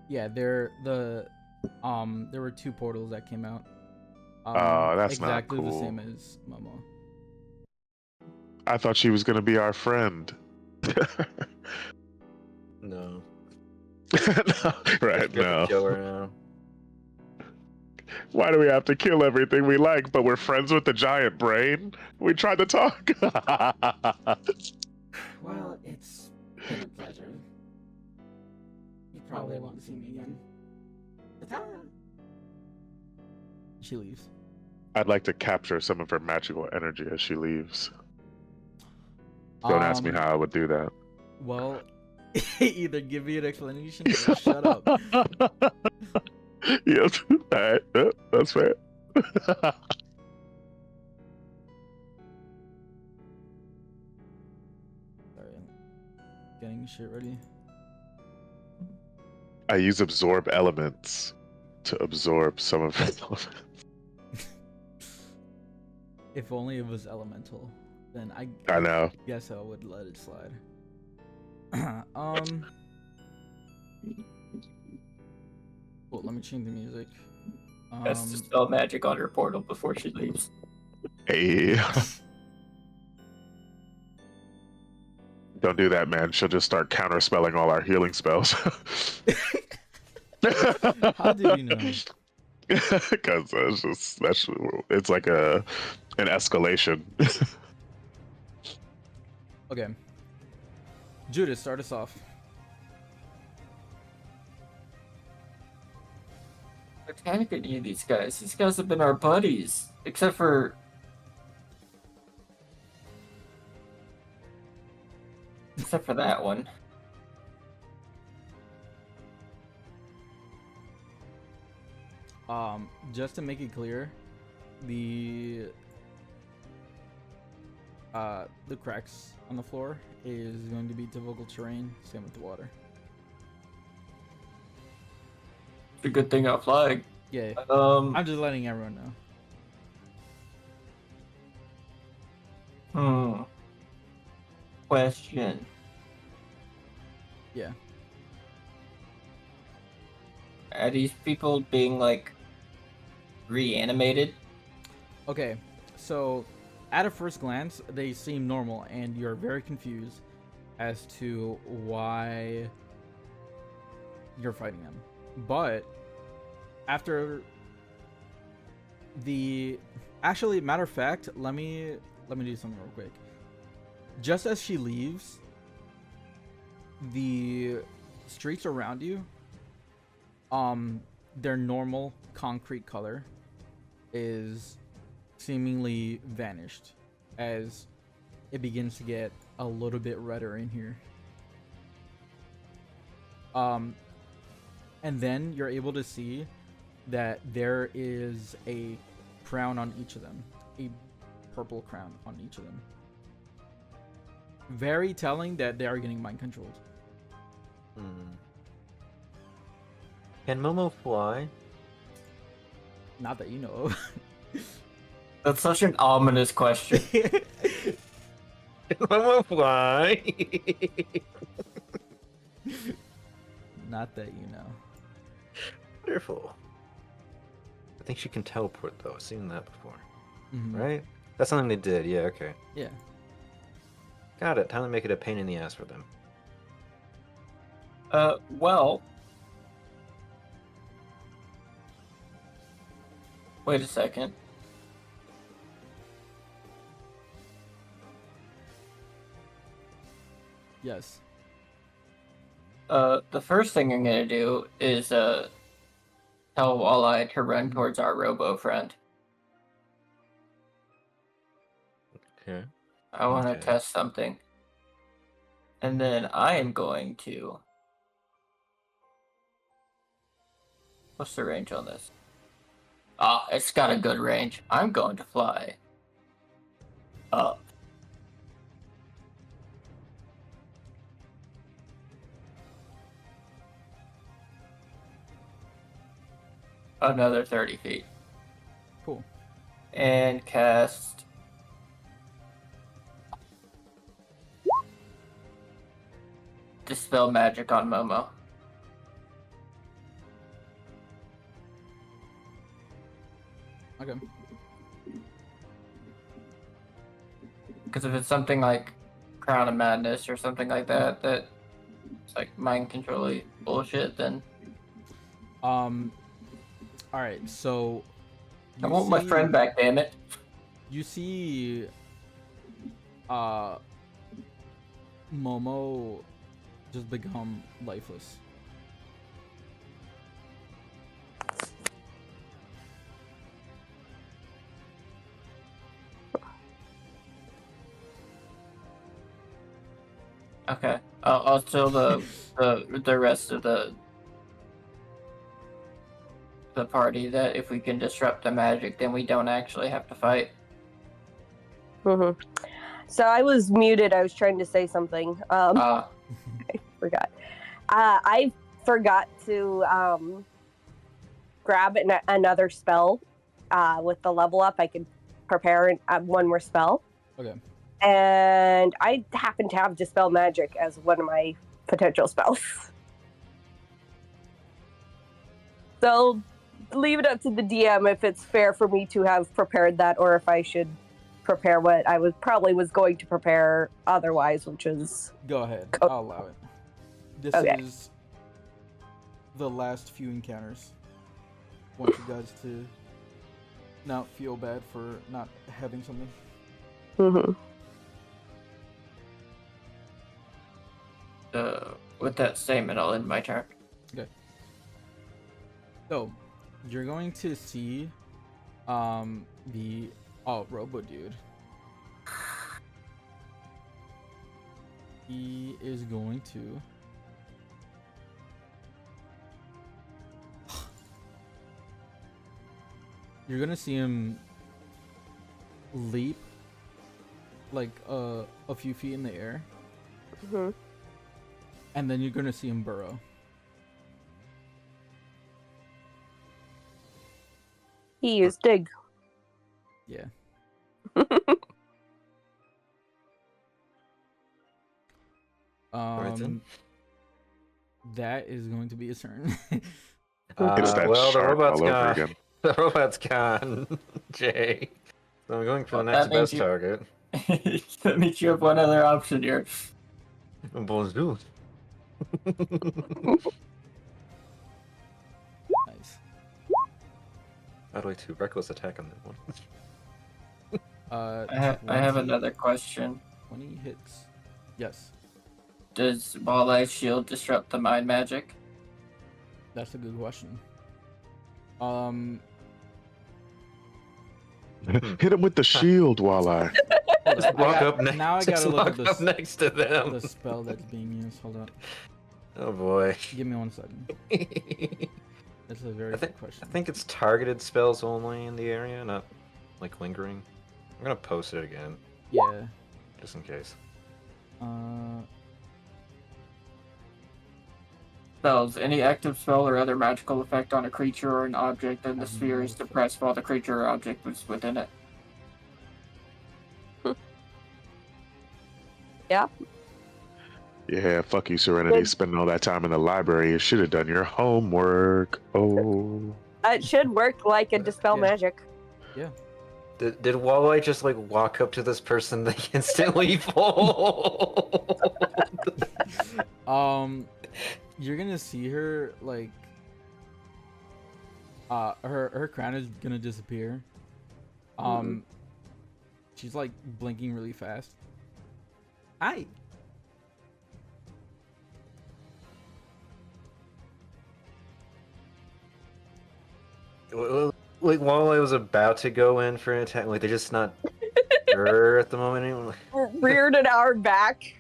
Yeah, there were 2 portals that came out. Oh, that's not exactly the cool. same as Momo. I thought she was gonna be our friend. No. No, right? You have No. to kill her now. Why do we have to kill everything we like, but we're friends with the giant brain? We tried to talk. Well, it's been a pleasure. You probably won't see me again. Ta-ta! She leaves. I'd like to capture some of her magical energy as she leaves. Don't ask me how I would do that. Well, either give me an explanation or shut up. Yep. Alright. Yep, that's fair. Sorry, getting shit ready. I use absorb elements to absorb some of her elements. If only it was elemental, then I know. guess I would let it slide. Well, let me change the music. Has to spell magic on her portal before she leaves. Hey. Don't do that, man. She'll just start counterspelling all our healing spells. How did you know? Because it's like an escalation. Okay. Judas, start us off. Titanic could need these guys. These guys have been our buddies. Except for... Except for that one. Just to make it clear, the cracks on the floor is going to be difficult terrain. Same with the water. a good thing I flag. Yeah. Um, I'm just letting everyone know. Question. Yeah. Are these people being, like, reanimated? Okay, so at a first glance, they seem normal, and you're very confused as to why you're fighting them. But after actually, matter of fact, let me do something real quick. Just as she leaves, the streets around you, their normal concrete color is seemingly vanished as it begins to get a little bit redder in here. And then you're able to see that there is a crown on each of them, a purple crown on each of them. Very telling that they are getting mind controlled. Can Momo fly? Not that you know of. That's such an ominous question. Can Momo fly? Not that you know. Wonderful. I think she can teleport though. I've seen that before. Mhm. Right? That's something they did. Yeah. Okay. Yeah. Got it. Time to make it a pain in the ass for them. Well. Wait a second. Yes. The first thing I'm gonna do is, tell Walleye to run towards our robo friend. Okay. I want to Okay. test something. And then I am going to... What's the range on this? Ah, it's got a good range. I'm going to fly up. Another 30 feet. Cool. And cast... Dispel Magic on Momo. Okay. Because if it's something like Crown of Madness or something like that, that it's like mind control bullshit, then All right. So I want my friend back, damn it. You see, Momo just become lifeless. Okay. I'll tell the rest of the party that if we can disrupt the magic, then we don't actually have to fight. Mm-hmm. So I was muted. I was trying to say something. I forgot. I forgot to grab another spell. With the level up, I could prepare one more spell. Okay. And I happen to have Dispel Magic as one of my potential spells. So leave it up to the DM if it's fair for me to have prepared that, or if I should prepare what I was going to prepare otherwise, which is... Go ahead. I'll allow it. This is the last few encounters. Want you guys to not feel bad for not having something. Mm-hmm. With that statement, I'll end my turn. Okay. So, you're going to see the Robo Dude. He is going to you're gonna see him leap like a few feet in the air. Mm-hmm. And then you're gonna see him burrow. He used dig. Yeah. Right then. That is going to be a turn. It's that Well, the shark robot's all over gone. again. The robot's gone, Jay. So I'm going for the Well, next that means best you- target. That means you have one other option here. Bonjour. Nice. How do I do reckless attack on that one? I have another question. 20 hits. Yes, Does Walleye Shield disrupt the mind magic? that's a good question. Hit him with the shield, Walleye. Hold Just up. walk up next. Now I gotta look at walk up next to them. the spell that's being used. Hold up. Oh boy. Give me 1 second. I That's a very good question. think it's targeted spells only in the area, not like lingering. I'm gonna post it again, Yeah. just in case. Spells. Any active spell or other magical effect on a creature or an object in the sphere is suppressed while the creature or object was within it. Yeah. Yeah, fuck you, Serenity. Good. Spending all that time in the library. You should have done your homework. Oh. It should work like a dispel Yeah. magic. Yeah. Did Walleye just like walk up to this person they instantly fall? You're gonna see her like her crown is gonna disappear. She's like blinking really fast. Hi. Like Walleye was about to go in for an attack, like they're just not sure at the moment anymore. Reared an hour back.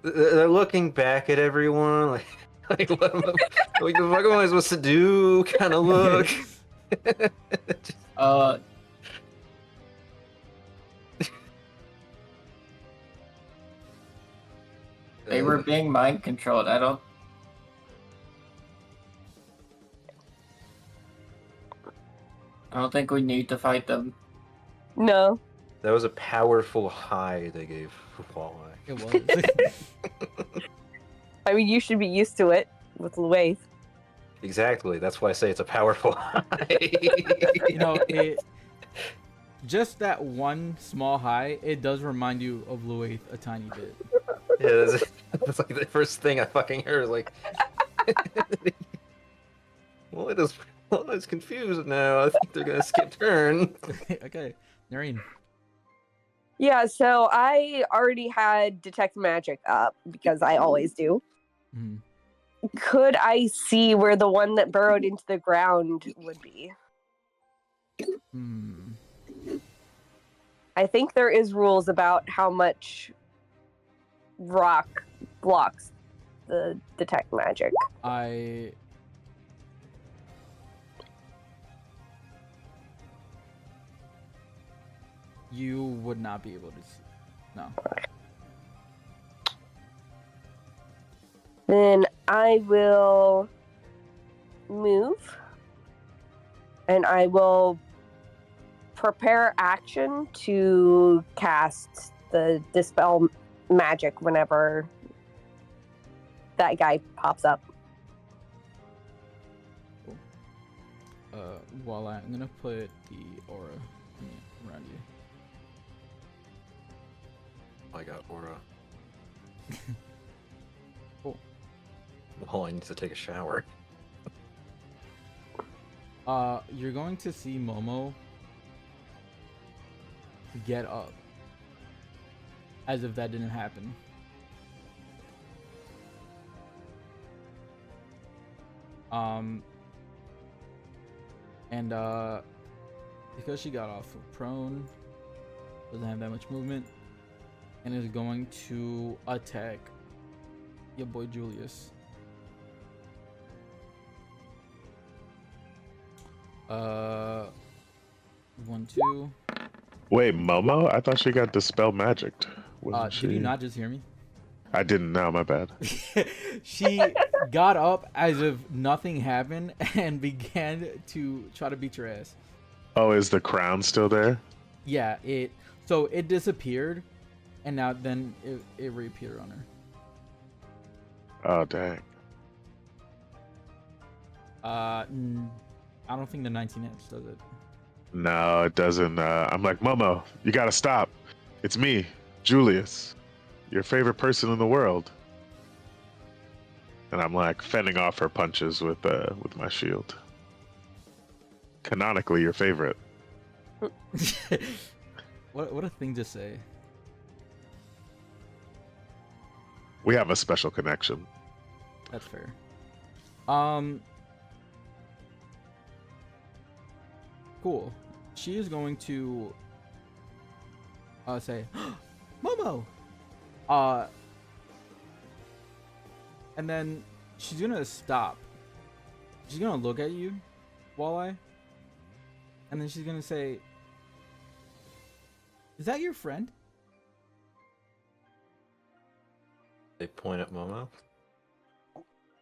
They're looking back at everyone, like what am I, like the fuck am I supposed to do? Kind of look. They were being mind controlled. I don't think we need to fight them. No. That was a powerful high they gave Walleye. It was. I mean, you should be used to it with Luaith. Exactly. That's why I say it's a powerful high. You know, just that one small high, it does remind you of Luaith a tiny bit. Yeah, that's like the first thing I fucking heard. Like, well, it's confused now. I think they're gonna skip turn. Okay, Noreen. Yeah, so I already had Detect Magic up because I always do. Mhm. Could I see where the one that burrowed into the ground would be? Hmm. I think there is rules about how much rock blocks the Detect Magic. You would not be able to see. No. Then I will move and I will prepare action to cast the Dispel Magic whenever that guy pops up. While I'm gonna put the aura around you. I got aura. Cool. Well, I need to take a shower. You're going to see Momo get up as if that didn't happen. And because she got off of prone, doesn't have that much movement, and is going to attack your boy Julius. 1, 2. Wait, Momo? I thought she got dispel magicked. Wasn't Did you she? not just hear me? I didn't know. My bad. She got up as if nothing happened and began to try to beat your ass. Oh, is the crown still there? Yeah, it disappeared, and now then it reappeared on her. Oh, dang. I don't think the 19X does it. No, it doesn't. I'm like, Momo, you gotta stop. It's me, Julius, your favorite person in the world. And I'm like fending off her punches with my shield. Canonically, your favorite. What a thing to say. We have a special connection. That's fair. Cool. She is going to say, Momo. And then she's gonna stop. She's gonna look at you, Walleye, and then she's gonna say, "Is that your friend?" They point at Momo.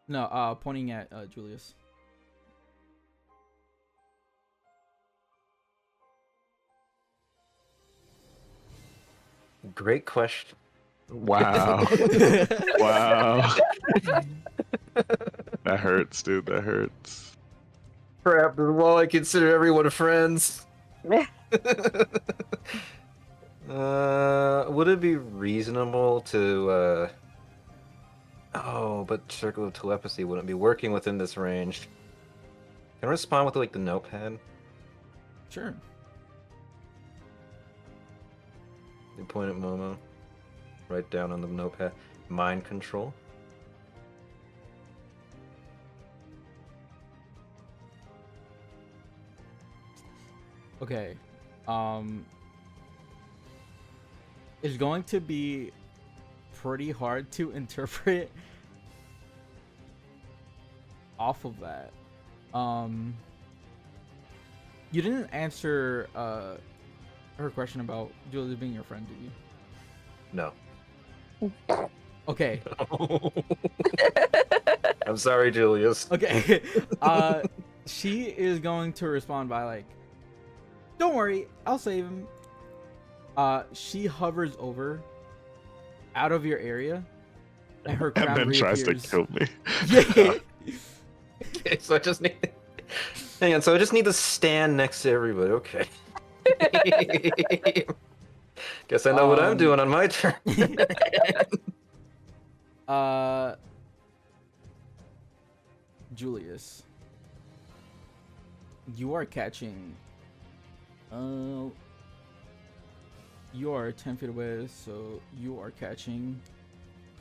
No, pointing at Julius. Great question. Wow. Wow. That hurts, dude. That hurts. Crap, well, I consider everyone friends. Would it be reasonable to, Oh, but Circle of Telepathy wouldn't be working within this range. Can I respond with, like, the notepad? Sure. They point at Momo. Write down on the notepad. Mind control. Okay. It's going to be pretty hard to interpret off of that. You didn't answer her question about Julius being your friend, did you? No. Okay. I'm sorry, Julius. Okay. She is going to respond by like, "Don't worry, I'll save him." She hovers over out of your area, and her crown And then tries to reappears. kill me. Yeah. Okay, so I just need... Hang on, so I just need to stand next to everybody, okay. Guess I know what I'm doing on my turn. Julius, you are catching. You are 10 feet away, so you are catching.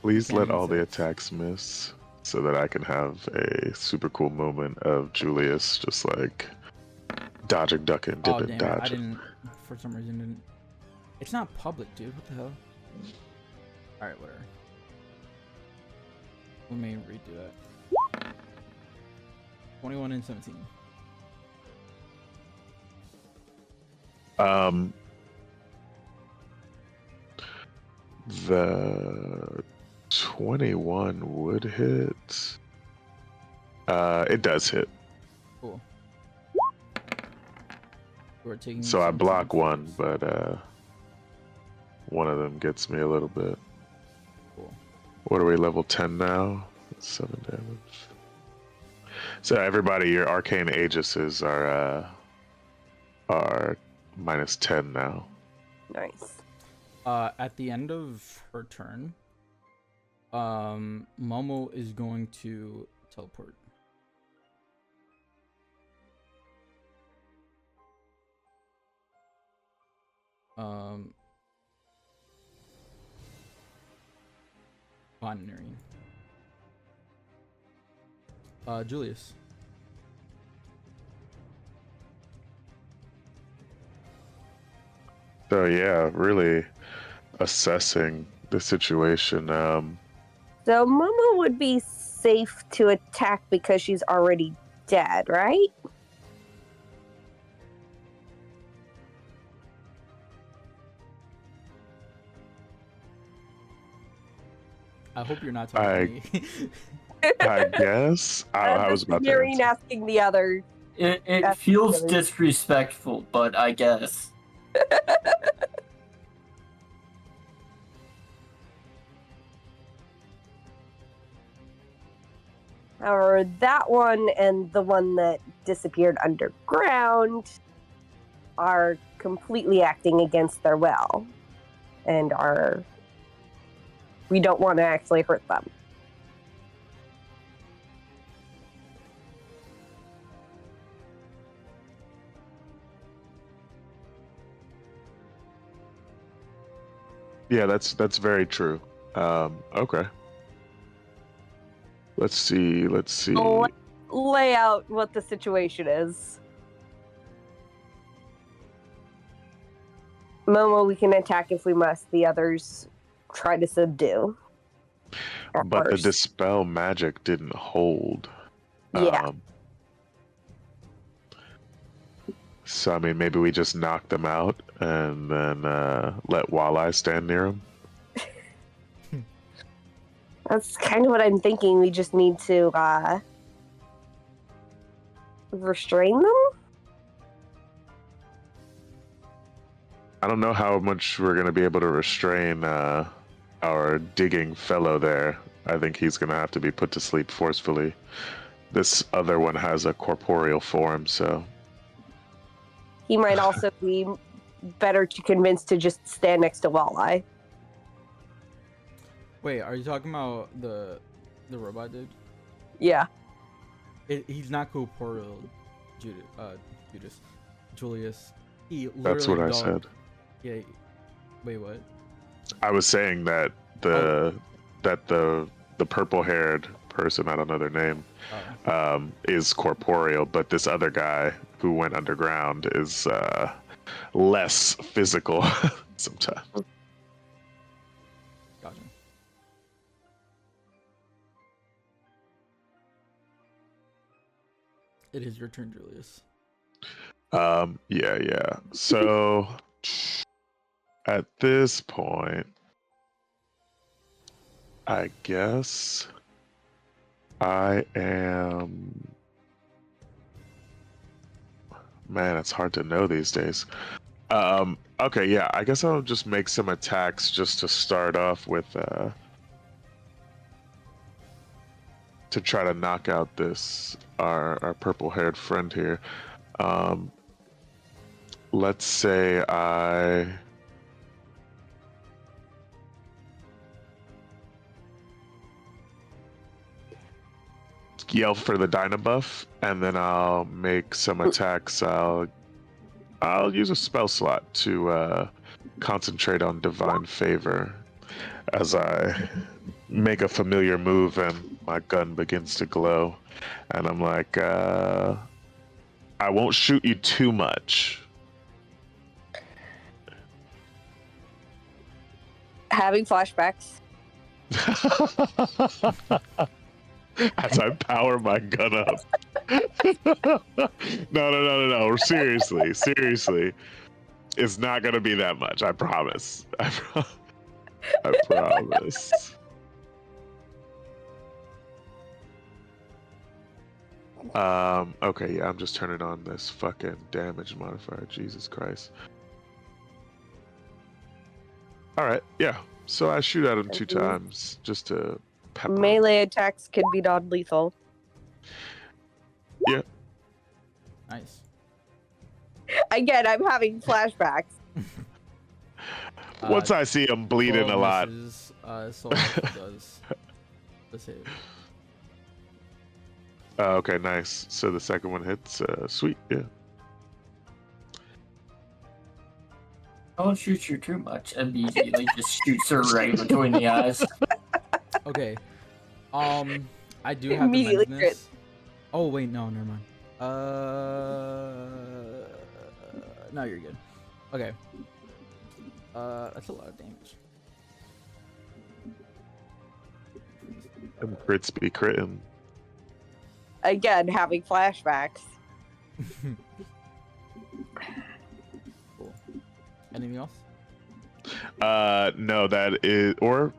Please let all the Cannons. attacks miss so that I can have a super cool moment of Julius just like dodging, ducking, Oh dipping, damn it! I dodging. didn't. For some reason, didn't. It's not public, dude. What the hell? All right, whatever. Let me redo that. 21 and 17. The 21 would hit. It does hit. Cool. We're taking. So I 17 block one, points. but one of them gets me a little bit. Cool. What are we, level 10 now? 7 damage. So everybody, your arcane aegises are minus 10 now. Nice. At the end of her turn, Momo is going to teleport. Binary. Julius. So yeah, really assessing the situation. So Momo would be safe to attack because she's already dead, right? I hope you're not talking to me. I guess I was about to Marine answer. asking the other. It feels disrespectful, but I guess. Or that one and the one that disappeared underground are completely acting against their will, and we don't want to actually hurt them. Yeah, that's very true. Okay. Let's see. Lay out what the situation is. Momo, we can attack if we must. The others try to subdue. But the First. dispel magic didn't hold. Yeah. So I mean, maybe we just knock them out and then let Walleye stand near them. That's kind of what I'm thinking. We just need to restrain them? I don't know how much we're gonna be able to restrain our digging fellow there. I think he's gonna have to be put to sleep forcefully. This other one has a corporeal form, so He might also be better to convince to just stand next to Walleye. Wait, are you talking about the robot dude? Yeah. He's not corporeal, Julius. He that's what I said. Yeah. Wait, what? I was saying that the purple-haired person, I don't know their name, is corporeal, but this other guy who went underground is less physical sometimes. Gotcha. It is your turn, Julius. Yeah. So at this point, I guess I am. Man, it's hard to know these days. Okay, yeah, I guess I'll just make some attacks just to start off with, to try to knock out this our purple-haired friend here. Let's say I yell for the Dynabuff, and then I'll make some attacks. I'll use a spell slot to concentrate on Divine Favor as I make a familiar move and my gun begins to glow. And I'm like, I won't shoot you too much. Having flashbacks. As I power my gun up. No. Seriously. It's not gonna be that much. I promise. I promise. Okay, yeah, I'm just turning on this fucking damage modifier. Jesus Christ. Alright, yeah. So I shoot at him 2 times just to pepper him. Melee attacks can be non-lethal. Yeah. Nice. Again, I'm having flashbacks. Once I see him bleeding a lot. So does the save. Okay, nice. So the second one hits. Sweet, yeah. Don't shoot you too much. Immediately just shoots her right between the eyes. Okay. I do have Immediately the crit. Oh wait, no, never mind. No, you're good. Okay. That's a lot of damage. And crits be critting. Again, having flashbacks. Cool. Anything else? No, that is, or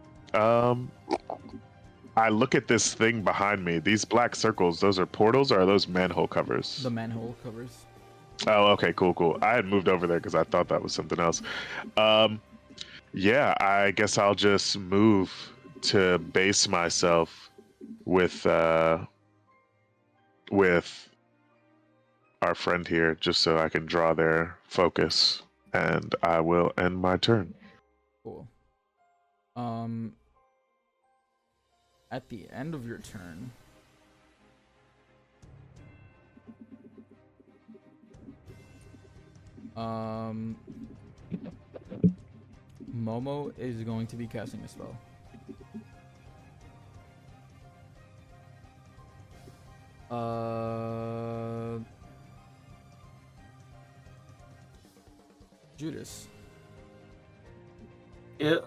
I look at this thing behind me. These black circles, those are portals or are those manhole covers? The manhole covers. Oh, okay, cool. I had moved over there because I thought that was something else. Yeah, I guess I'll just move to base myself with our friend here, just so I can draw their focus, and I will end my turn. Cool. At the end of your turn, Momo is going to be casting a spell. Judas. Yeah.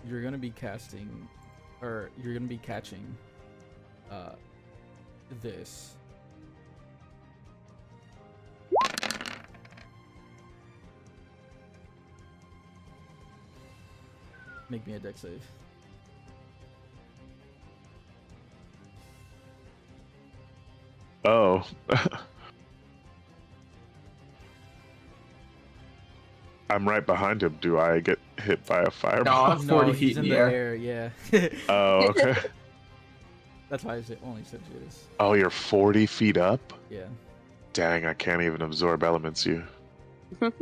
You're gonna be casting, or you're gonna be catching, this. Make me a dex save. Oh. I'm right behind him. Do I get hit by a fireball? No, 40 feet he's in in the the air. air. Yeah. Oh, okay. That's why I only said Judas. Oh, you're 40 feet up? Yeah. Dang, I can't even absorb elements, you. You're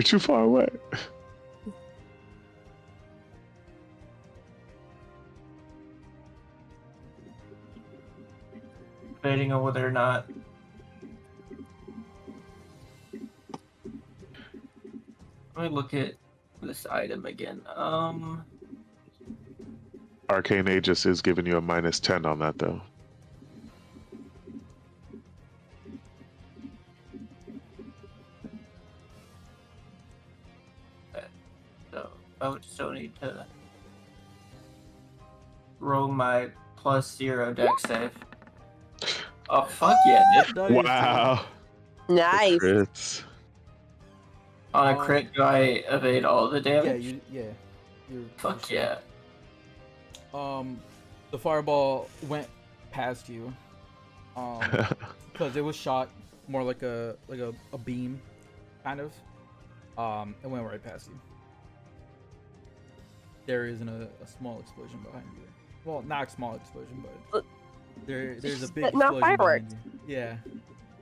too far away. Debating on whether or not. Let me look at this item again. Arcane Aegis is giving you a -10 on that, though. So I would still need to roll my +0 dex save. Oh fuck yeah, dude! Wow. Nice. Crits. On a crit, do I evade all the damage? You're Fuck yeah. The fireball went past you. Because it was shot more like a beam, kind of. It went right past you. There isn't a small explosion behind you. Well, not a small explosion, but there's a big Not explosion fireworks. behind you. Yeah.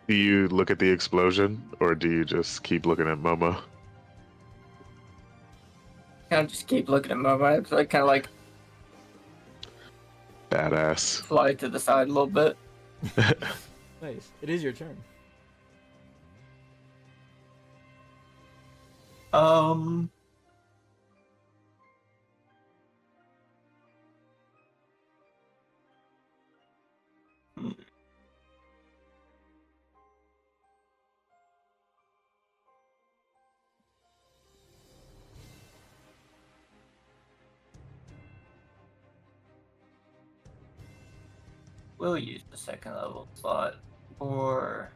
Do you look at the explosion, or do you just keep looking at Momo? Kind of just keep looking at my vibes. I kind of like Badass. fly to the side a little bit. Nice. It is your turn. We'll use the second level slot for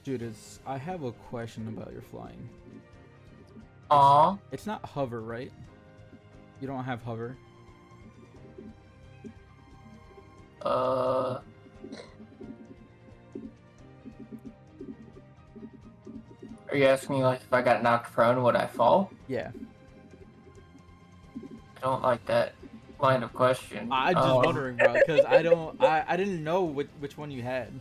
Judas, I have a question about your flying. Aw. It's not hover, right? You don't have hover. Are you asking me like if I got knocked prone, would I fall? Yeah. I don't like that line of question. I just wondering, bro, because I didn't know which one you had.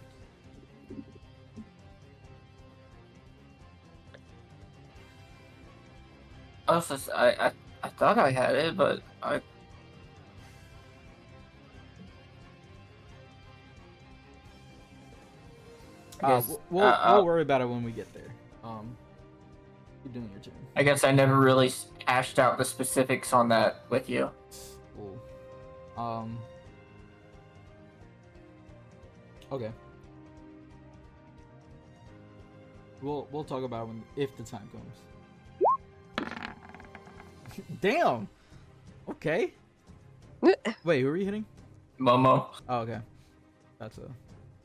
I thought I had it, but We'll worry about it when we get there. You're doing your turn. I guess I never really hashed out the specifics on that with you. Cool. Okay. We'll talk about it if the time comes. Damn. Okay. Wait, who are you hitting? Momo. Oh, okay. That's a.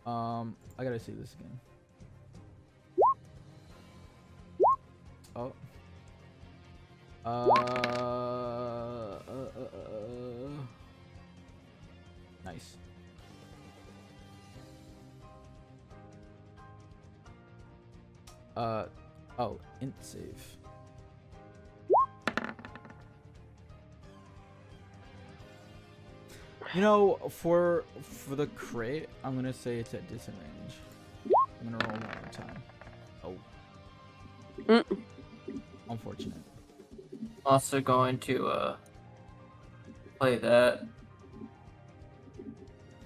I gotta see this again. Oh. Nice. Oh, int save. You know, for the crit, I'm gonna say it's at disadvantage. I'm gonna roll one more time. Oh. Unfortunate. Also going to play that.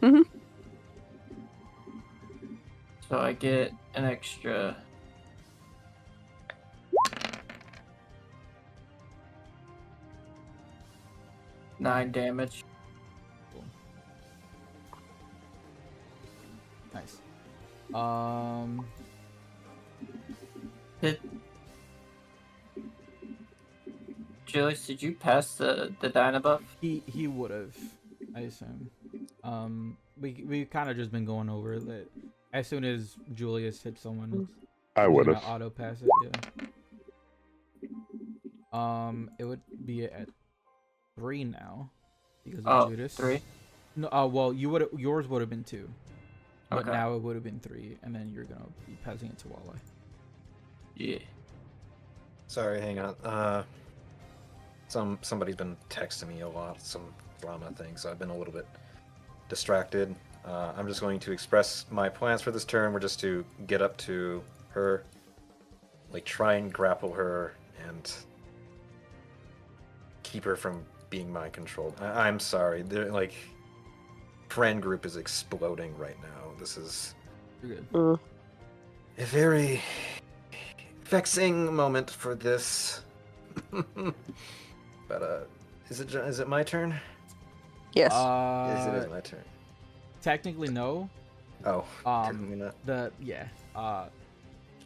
So I get an extra 9 damage. Cool. Nice. Julius, did you pass the Dynabuff? He would have, I assume. We kind of just been going over that. As soon as Julius hits someone, I would have. auto pass it. Yeah. It would be at 3 now because of Judas. 3. No. Well, yours would have been 2, but Okay. now it would have been 3, and then you're gonna be passing it to Walleye. Yeah. Sorry, hang on. Somebody's been texting me a lot, some drama thing, so I've been a little bit distracted. I'm just going to express my plans for this turn. We're just to get up to her, like try and grapple her and keep her from being mind controlled. I'm sorry. They're like friend group is exploding right now. This is You're good. a very vexing moment for this. But is it my turn? Yes. Yes, it is my turn. Technically no. Oh, technically not.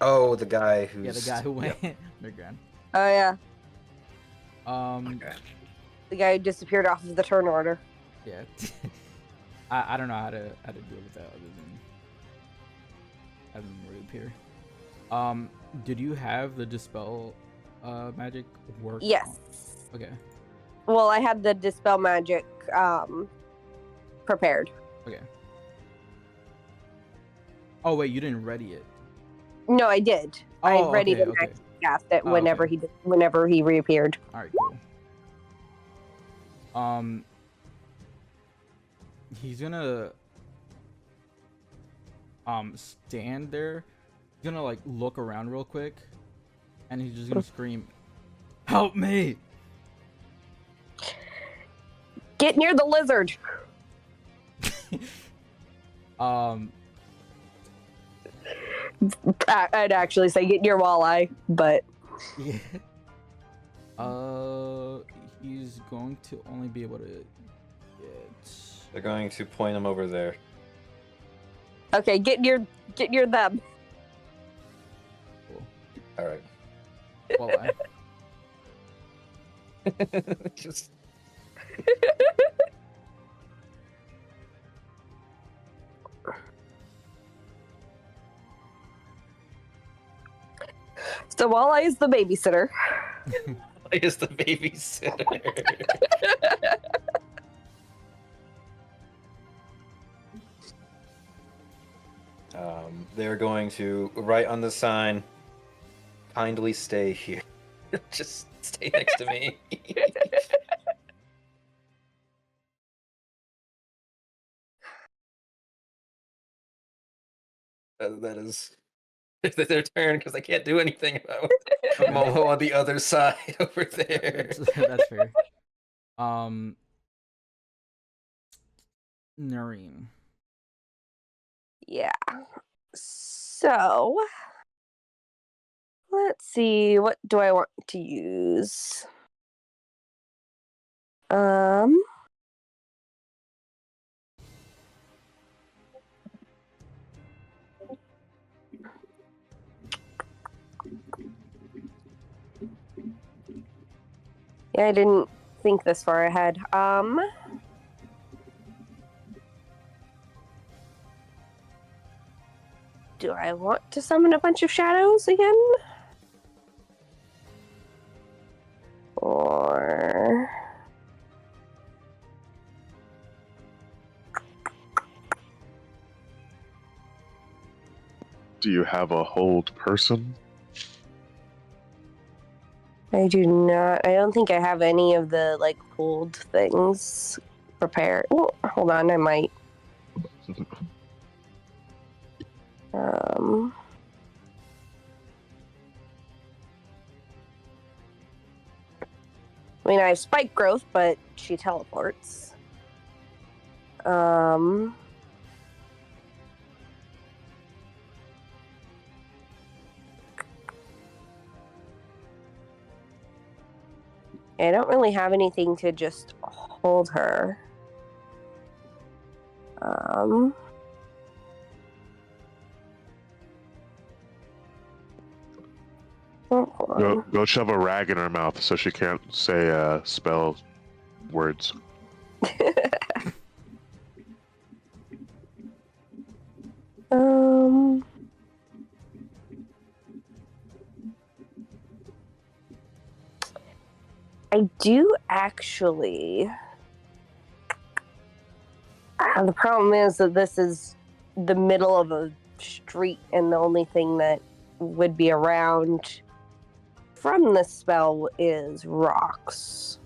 Oh, the guy who's Yeah, the guy who went underground. Oh yeah, Okay. the guy who disappeared off of the turn order. Yeah. I don't know how to deal with that other than having him reappear. Did you have the dispel magic work? Yes. Okay. Well, I had the dispel magic prepared. Okay. Oh wait, you didn't ready it. No, I did. Oh, I readied okay, it okay. and cast it Oh, whenever okay. whenever he reappeared. All right, cool. He's gonna stand there. He's gonna like look around real quick, and he's just gonna scream, "Help me!" Get near the lizard. I'd actually say get near Walleye, but Yeah. He's going to only be able to get. They're going to point him over there. okay, get near them. Cool. All right. Well, Just So Walleye is the babysitter. is the babysitter. They're going to write on the sign, kindly stay here. Just stay next to me. That is their turn because I can't do anything about Momo on the other side over there. that's fair. Noreen. Yeah. So let's see. What do I want to use? Yeah, I didn't think this far ahead. Do I want to summon a bunch of shadows again? Or... Do you have a hold person? I do not. I don't think I have any of the, like, hold things prepared. Oh, hold on, I might. I mean, I have spike growth, but she teleports. I don't really have anything to just hold her. Go shove a rag in her mouth so she can't say spell words. I do actually. The problem is that this is the middle of a street, and the only thing that would be around from the spell is rocks.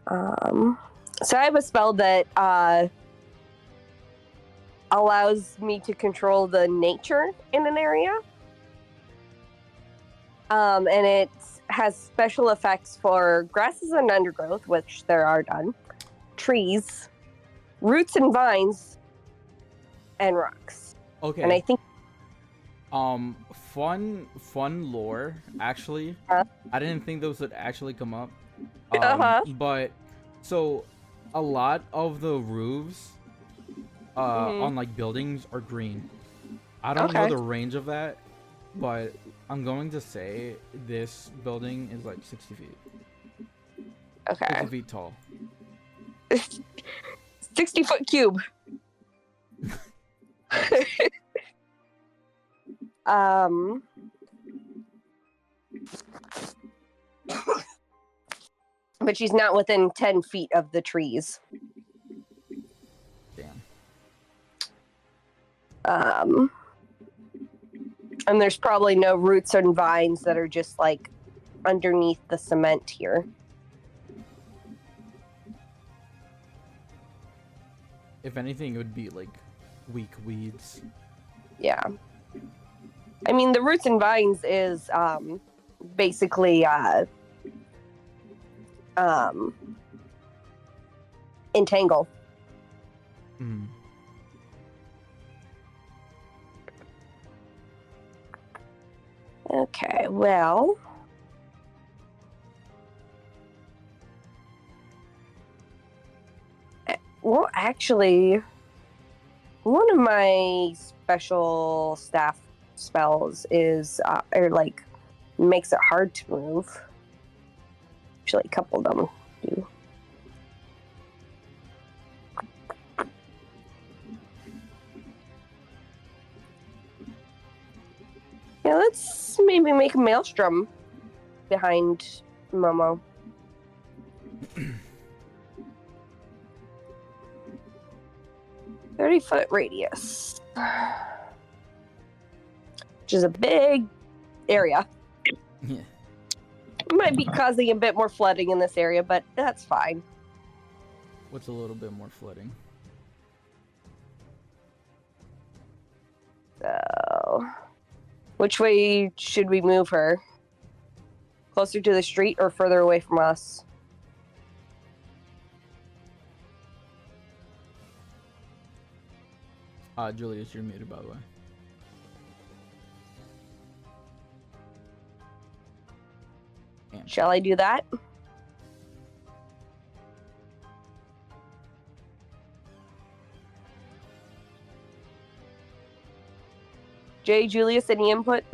So I have a spell that allows me to control the nature in an area. And it has special effects for grasses and undergrowth, which there are none, trees, roots and vines, and rocks. Okay. And I think fun lore, actually. I didn't think those would actually come up. But so a lot of the roofs on like buildings are green. I don't know the range of that, but I'm going to say this building is like 60 feet. Okay. 60 feet tall. 60-foot cube. But she's not within 10 feet of the trees. Damn. And there's probably no roots and vines that are just like underneath the cement here. If anything, it would be like weak weeds. Yeah. I mean, the roots and vines is basically entangle. Okay, well, actually, one of my special staff spells is, or like, makes it hard to move. Actually, a couple of them do. Yeah, let's maybe make a maelstrom behind Momo. 30-foot radius. Which is a big area. Yeah. Might be causing a bit more flooding in this area, but that's fine. What's a little bit more flooding? So, which way should we move her? Closer to the street or further away from us? Julius, you're muted, by the way. Damn. Shall I do that? Jay, Julius, any input?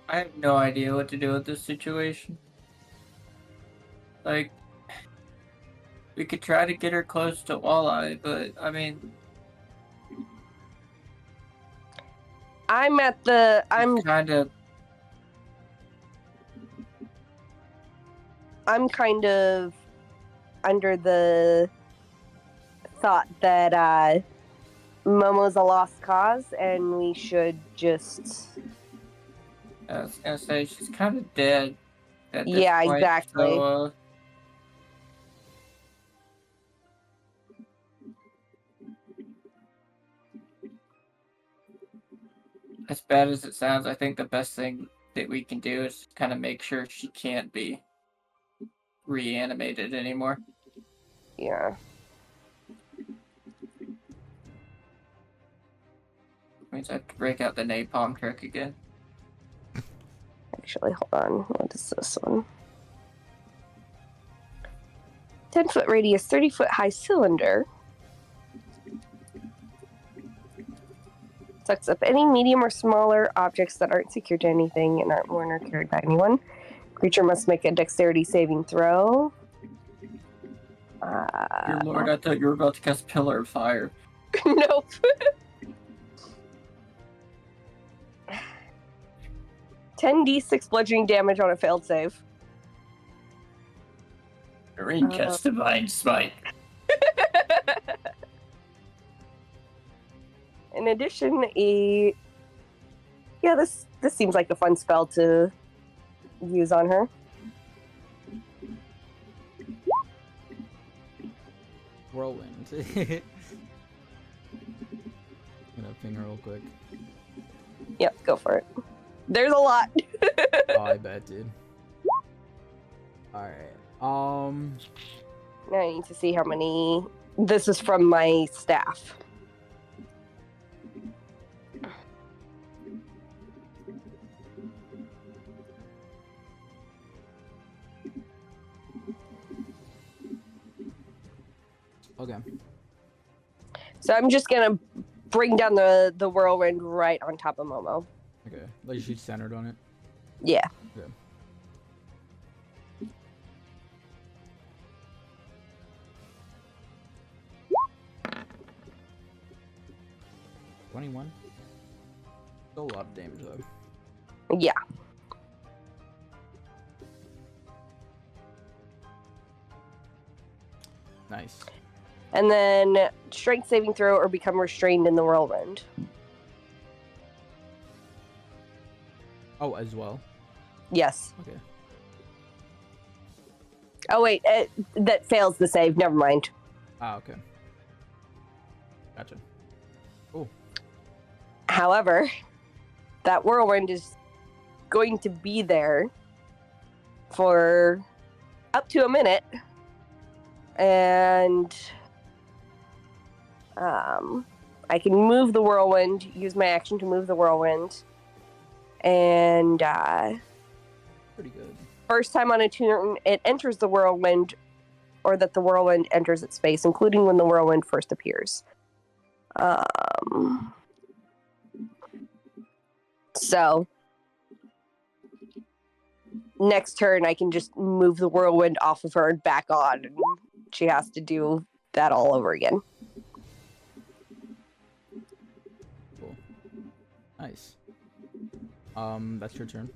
I have no idea what to do with this situation. Like, we could try to get her close to Walleye, but I mean, I'm kind of. I'm kind of under the thought that Momo's a lost cause and we should just I was gonna say she's kind of dead at this yeah, point. exactly. So, as bad as it sounds, I think the best thing that we can do is kind of make sure she can't be reanimated anymore. Yeah. Means I have to break out the napalm trick again. Actually, hold on. What is this one? 10-foot radius, 30-foot high cylinder. Sucks up any medium or smaller objects that aren't secured to anything and aren't worn or carried by anyone. Creature must make a dexterity saving throw. Dear Lord, I thought you were about to cast Pillar of Fire. Nope. 10d6 bludgeoning damage on a failed save. Marine cast Divine Smite. In addition, this seems like a fun spell to use on her. Whirlwind. I'm gonna ping her real quick. Yep, go for it. There's a lot. Oh, I bet, dude. Alright. Now I need to see how many. This is from my staff. Okay. So I'm just gonna bring down the whirlwind right on top of Momo. Okay. Like she's centered on it. Yeah. Okay. $21. Still a lot of damage though. Yeah. Nice. And then strength saving throw or become restrained in the whirlwind. Oh, as well. Yes. Okay. Oh wait, that fails the save. Never mind. Ah, okay. Gotcha. Cool. However, that whirlwind is going to be there for up to a minute, and I can move the whirlwind. Use my action to move the whirlwind, and Pretty good. first time on a turn, it enters the whirlwind, or that the whirlwind enters its space, including when the whirlwind first appears. So, next turn, I can just move the whirlwind off of her and back on, and she has to do that all over again. Cool. Nice. That's your turn.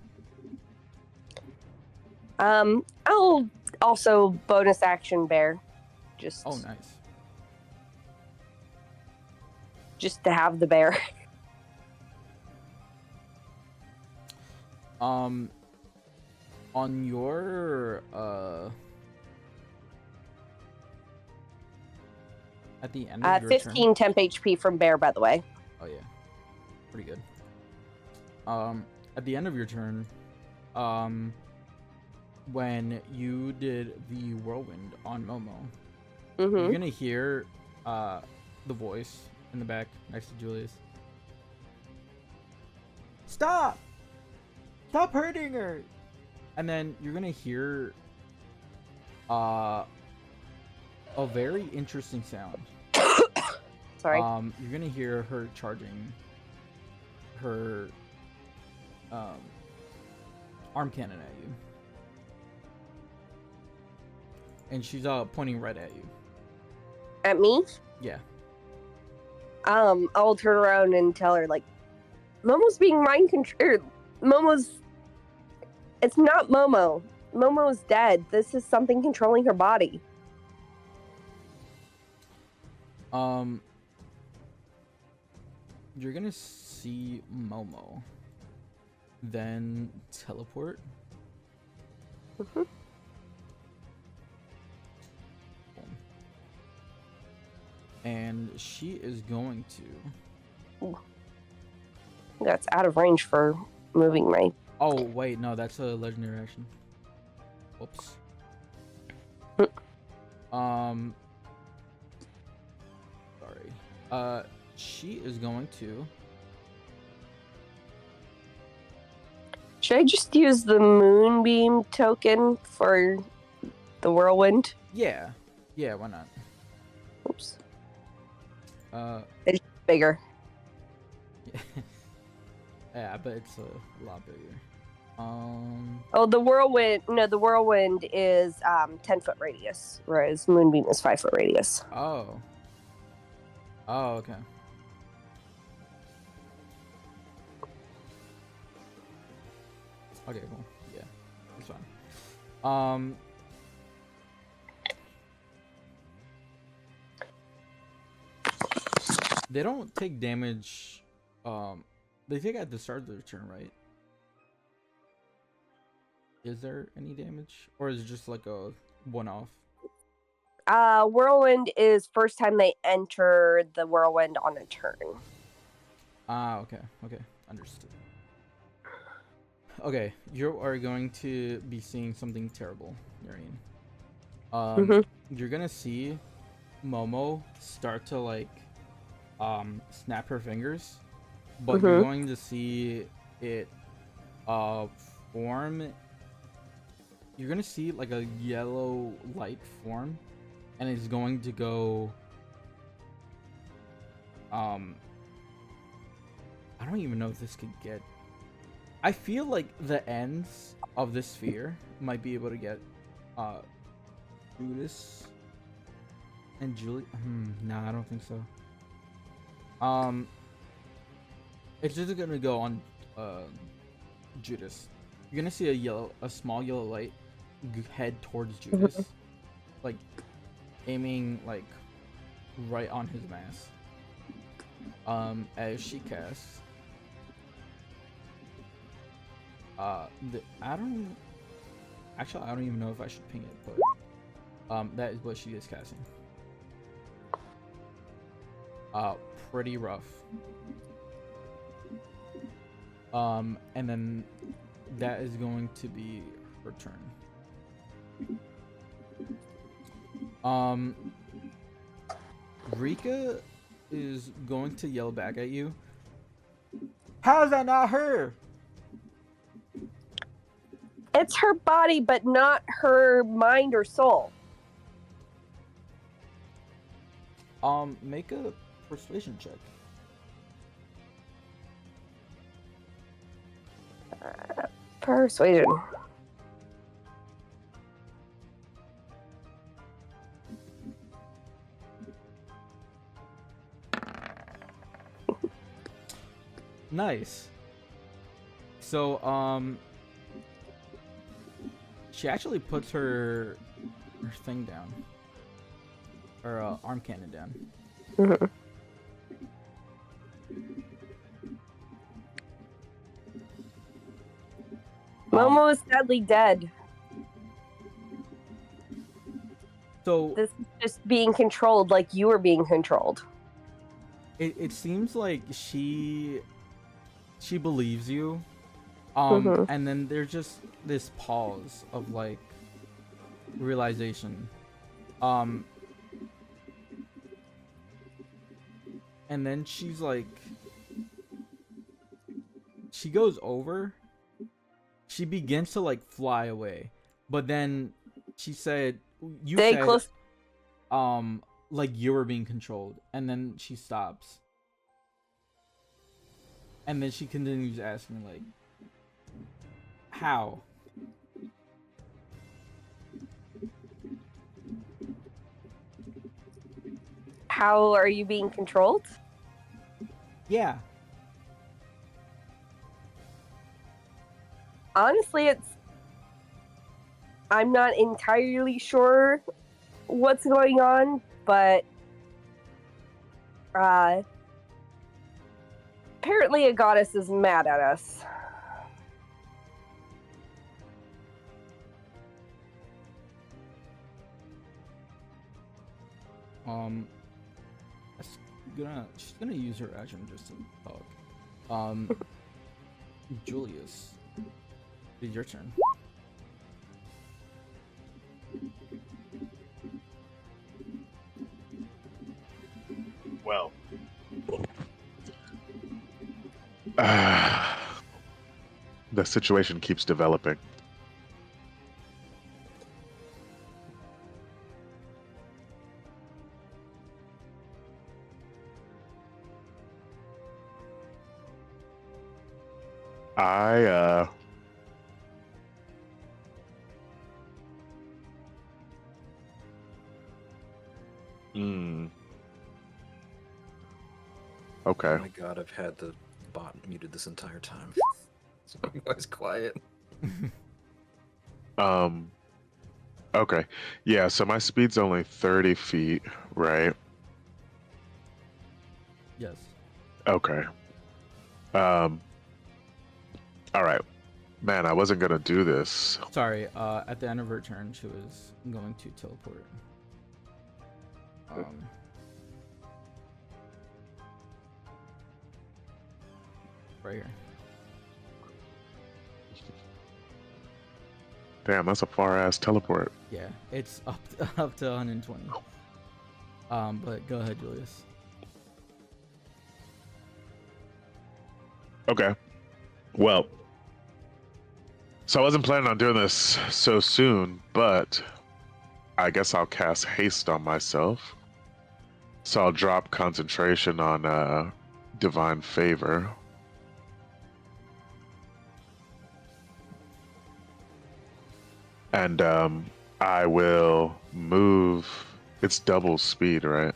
I'll also bonus action bear. Just, Oh, nice. just to have the bear. On your at the end of your 15 turn. temp HP from bear, by the way. Oh yeah, pretty good. At the end of your turn, when you did the whirlwind on Momo, you're gonna hear the voice in the back next to Julius. Stop! Stop hurting her! And then you're gonna hear a very interesting sound. Sorry. You're gonna hear her charging her arm cannon at you. And she's pointing right at you. At me? Yeah. I'll turn around and tell her, like, Momo's being mind controlled. It's not Momo. Momo's dead. This is something controlling her body. You're gonna see Momo then teleport. Mm-hmm. And she is going to... Ooh. That's out of range for moving my... Oh, wait, no, that's a legendary action. Whoops. Sorry. She is going to... Should I just use the moonbeam token for the whirlwind? Yeah. Yeah, why not? Oops. Uh... It's bigger. Yeah, I bet it's a lot bigger. Oh, the whirlwind. No, the whirlwind is 10-foot radius, whereas moonbeam is 5-foot radius. Oh. Oh, okay. Okay, cool. Yeah, that's fine. They don't take damage. They take at the start of their turn, right? Is there any damage, or is it just like a one-off? Whirlwind is first time they enter the whirlwind on a turn. Ah, okay, understood. Okay, you are going to be seeing something terrible, Noreen. You're gonna see Momo start to like snap her fingers, but you're going to see it form. You're gonna see like a yellow light form, and it's going to go I don't even know if this could get... I feel like the ends of this sphere might be able to get Judas and Julie. Nah, I don't think so. It's just gonna go on Judas. You're gonna see a small yellow light head towards Judas, like aiming like right on his mask. As she casts. I don't even know if I should ping it, but that is what she is casting. Pretty rough. And then that is going to be her turn. Rika is going to yell back at you. How's that not her? It's her body, but not her mind or soul. Make a persuasion check. Persuasion. Nice. So, she actually puts her thing down. Her arm cannon down. Momo is sadly dead. So this is just being controlled like you were being controlled. It seems like she believes you. And then there's just this pause of like realization. And then she's like, she goes over, she begins to like fly away, but then she said, you Stay said, close. like you were being controlled, and then she stops. And then she continues asking like, How? How are you being controlled? Yeah. Honestly, I'm not entirely sure what's going on, but apparently a goddess is mad at us. She's gonna use her action just to talk. Julius, it's your turn. Well, the situation keeps developing. I Okay. Oh my god, I've had the bot muted this entire time. So I'm always quiet. Okay. Yeah, so my speed's only 30 feet, right? Yes. Okay. All right. Man, I wasn't gonna do this. Sorry. At the end of her turn, she was going to teleport. Right here. Damn, that's a far ass teleport. Yeah, it's up to 120. But go ahead, Julius. Okay. Well, so I wasn't planning on doing this so soon, but I guess I'll cast haste on myself. So I'll drop concentration on divine favor. And I will move. It's double speed, right?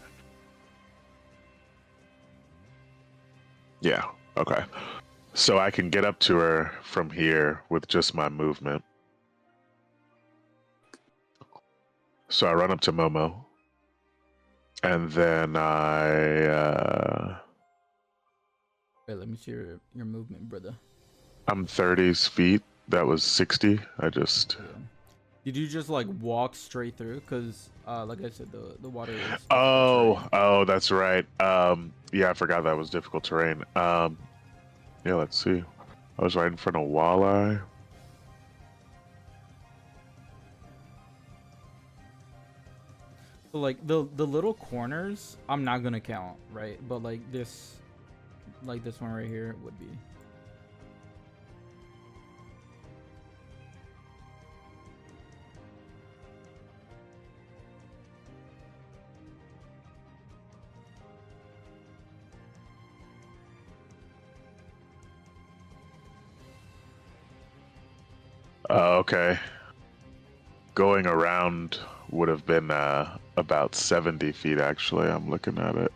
Yeah. Okay. So I can get up to her from here with just my movement. So I run up to Momo. And then Wait, let me see your movement, brother. I'm 30 feet. That was 60. I just... Yeah. Did you just like walk straight through? Because like I said, the water is difficult terrain. Oh, that's right. Yeah, I forgot that was difficult terrain. Yeah, let's see. I was right in front of Walleye. So like the little corners, I'm not gonna count, right? But like this one right here would be. Okay. Going around would have been about 70 feet, actually. I'm looking at it.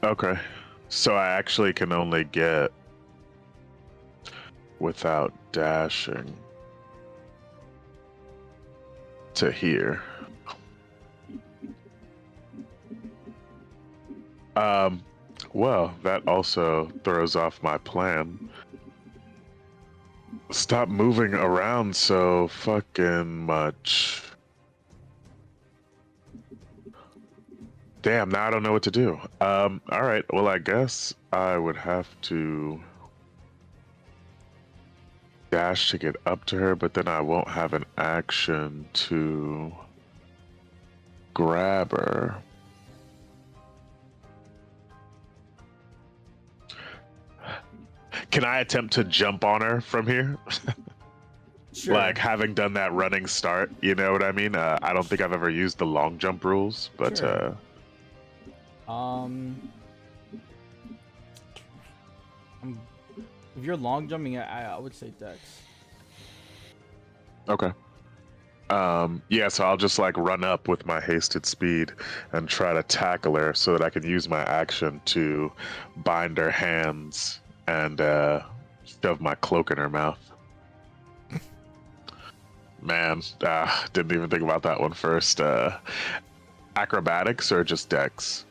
Okay. So I actually can only get without dashing to here. Well, that also throws off my plan. Stop moving around so fucking much. Damn, now I don't know what to do. Alright, well, I guess I would have to dash to get up to her, but then I won't have an action to grab her. Can I attempt to jump on her from here? Sure. Like having done that running start, you know what I mean? I don't think I've ever used the long jump rules, but Sure. If you're long jumping, I would say Dex. okay. Yeah, so I'll just like run up with my hasted speed and try to tackle her so that I can use my action to bind her hands and shove my cloak in her mouth. Man, didn't even think about that one first. Acrobatics or just Dex?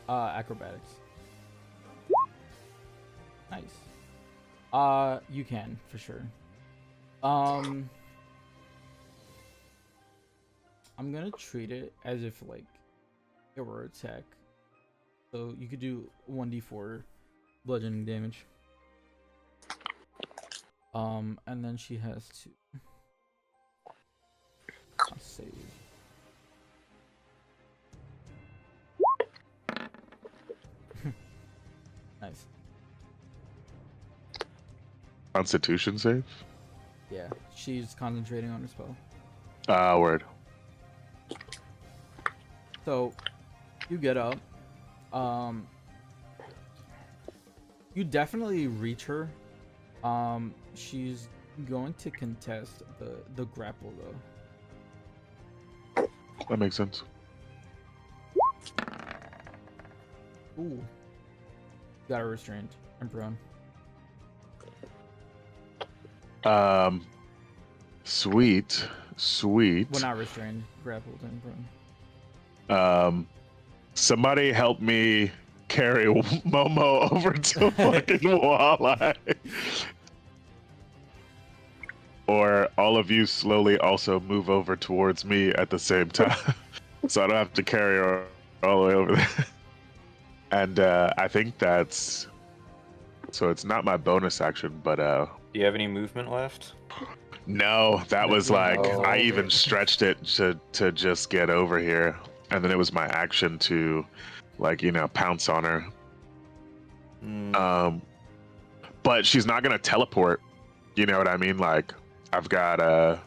Acrobatics. Nice. You can for sure. I'm gonna treat it as if like it were attack. So you could do 1d4 bludgeoning damage. And then she has to save. Nice. Constitution save? Yeah, she's concentrating on her spell. Word. So you get up. You definitely reach her. She's going to contest the grapple though. That makes sense. Ooh. Got her restrained and prone. Sweet. Well, not restrained, grappled and prone. Somebody help me carry Momo over to fucking Walleye. Or all of you slowly also move over towards me at the same time. So I don't have to carry her all the way over there. And I think that's... So it's not my bonus action, but... Do you have any movement left? No, that was like... Oh, I okay. even stretched it to just get over here. And then it was my action to, like, you know, pounce on her. But she's not going to teleport. You know what I mean? Like, I've got...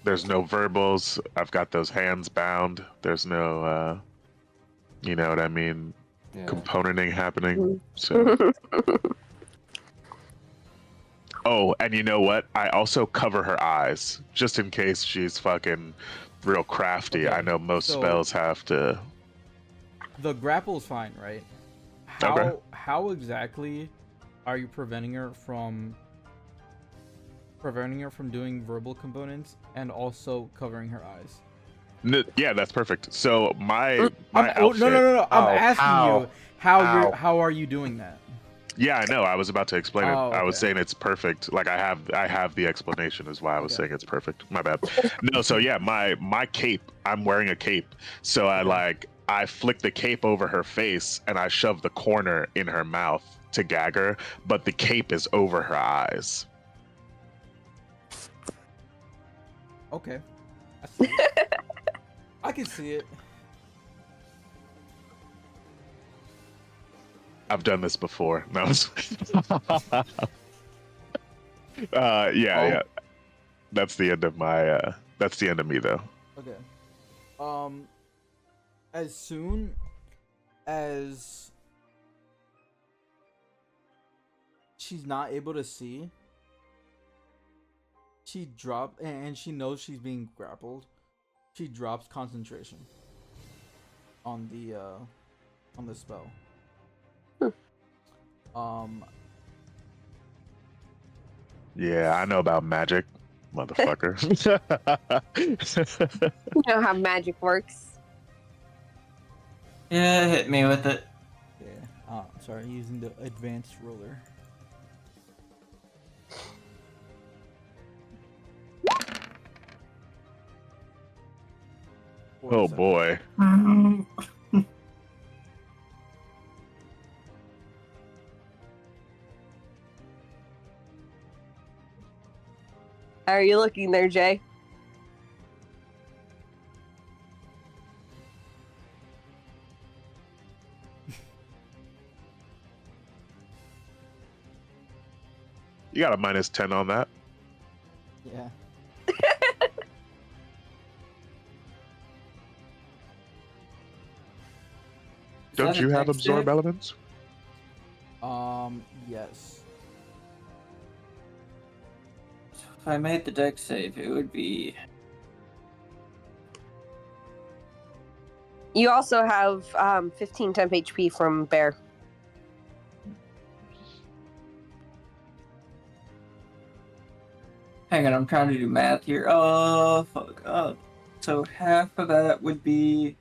There's no verbals. I've got those hands bound. There's no... you know what I mean? Yeah. Componenting happening. So... Oh, and you know what? I also cover her eyes, just in case she's fucking real crafty. Okay, I know most so- spells have to... The grapple's fine, right? How exactly are you preventing her from doing verbal components and also covering her eyes? Yeah, that's perfect. So my outfit... No. I'm asking How? you How? how are you doing that? Yeah, I know. I was about to explain it. Oh, I was okay. saying it's perfect. Like I have the explanation is why I was Okay. saying it's perfect. My bad. No, so yeah, my cape. I'm wearing a cape. So I flick the cape over her face and I shove the corner in her mouth to gag her, but the cape is over her eyes. Okay. I see it. I can see it. I've done this before. No. Yeah. That's the end of my that's the end of me though. Okay. As soon as she's not able to see, she drops, and she knows she's being grappled. She drops concentration on the spell. Yeah, I know about magic, motherfucker. You know how magic works. Yeah, hit me with it. Yeah. Sorry, using the advanced roller. Oh boy. How are you looking there, Jay? You got a -10 on that. Yeah. Don't that a you have dex absorb save? elements? Yes. If I made the deck save, it would be. You also have 15 temp HP from Bear. Hang on, I'm trying to do math here. Oh, fuck. So half of that would be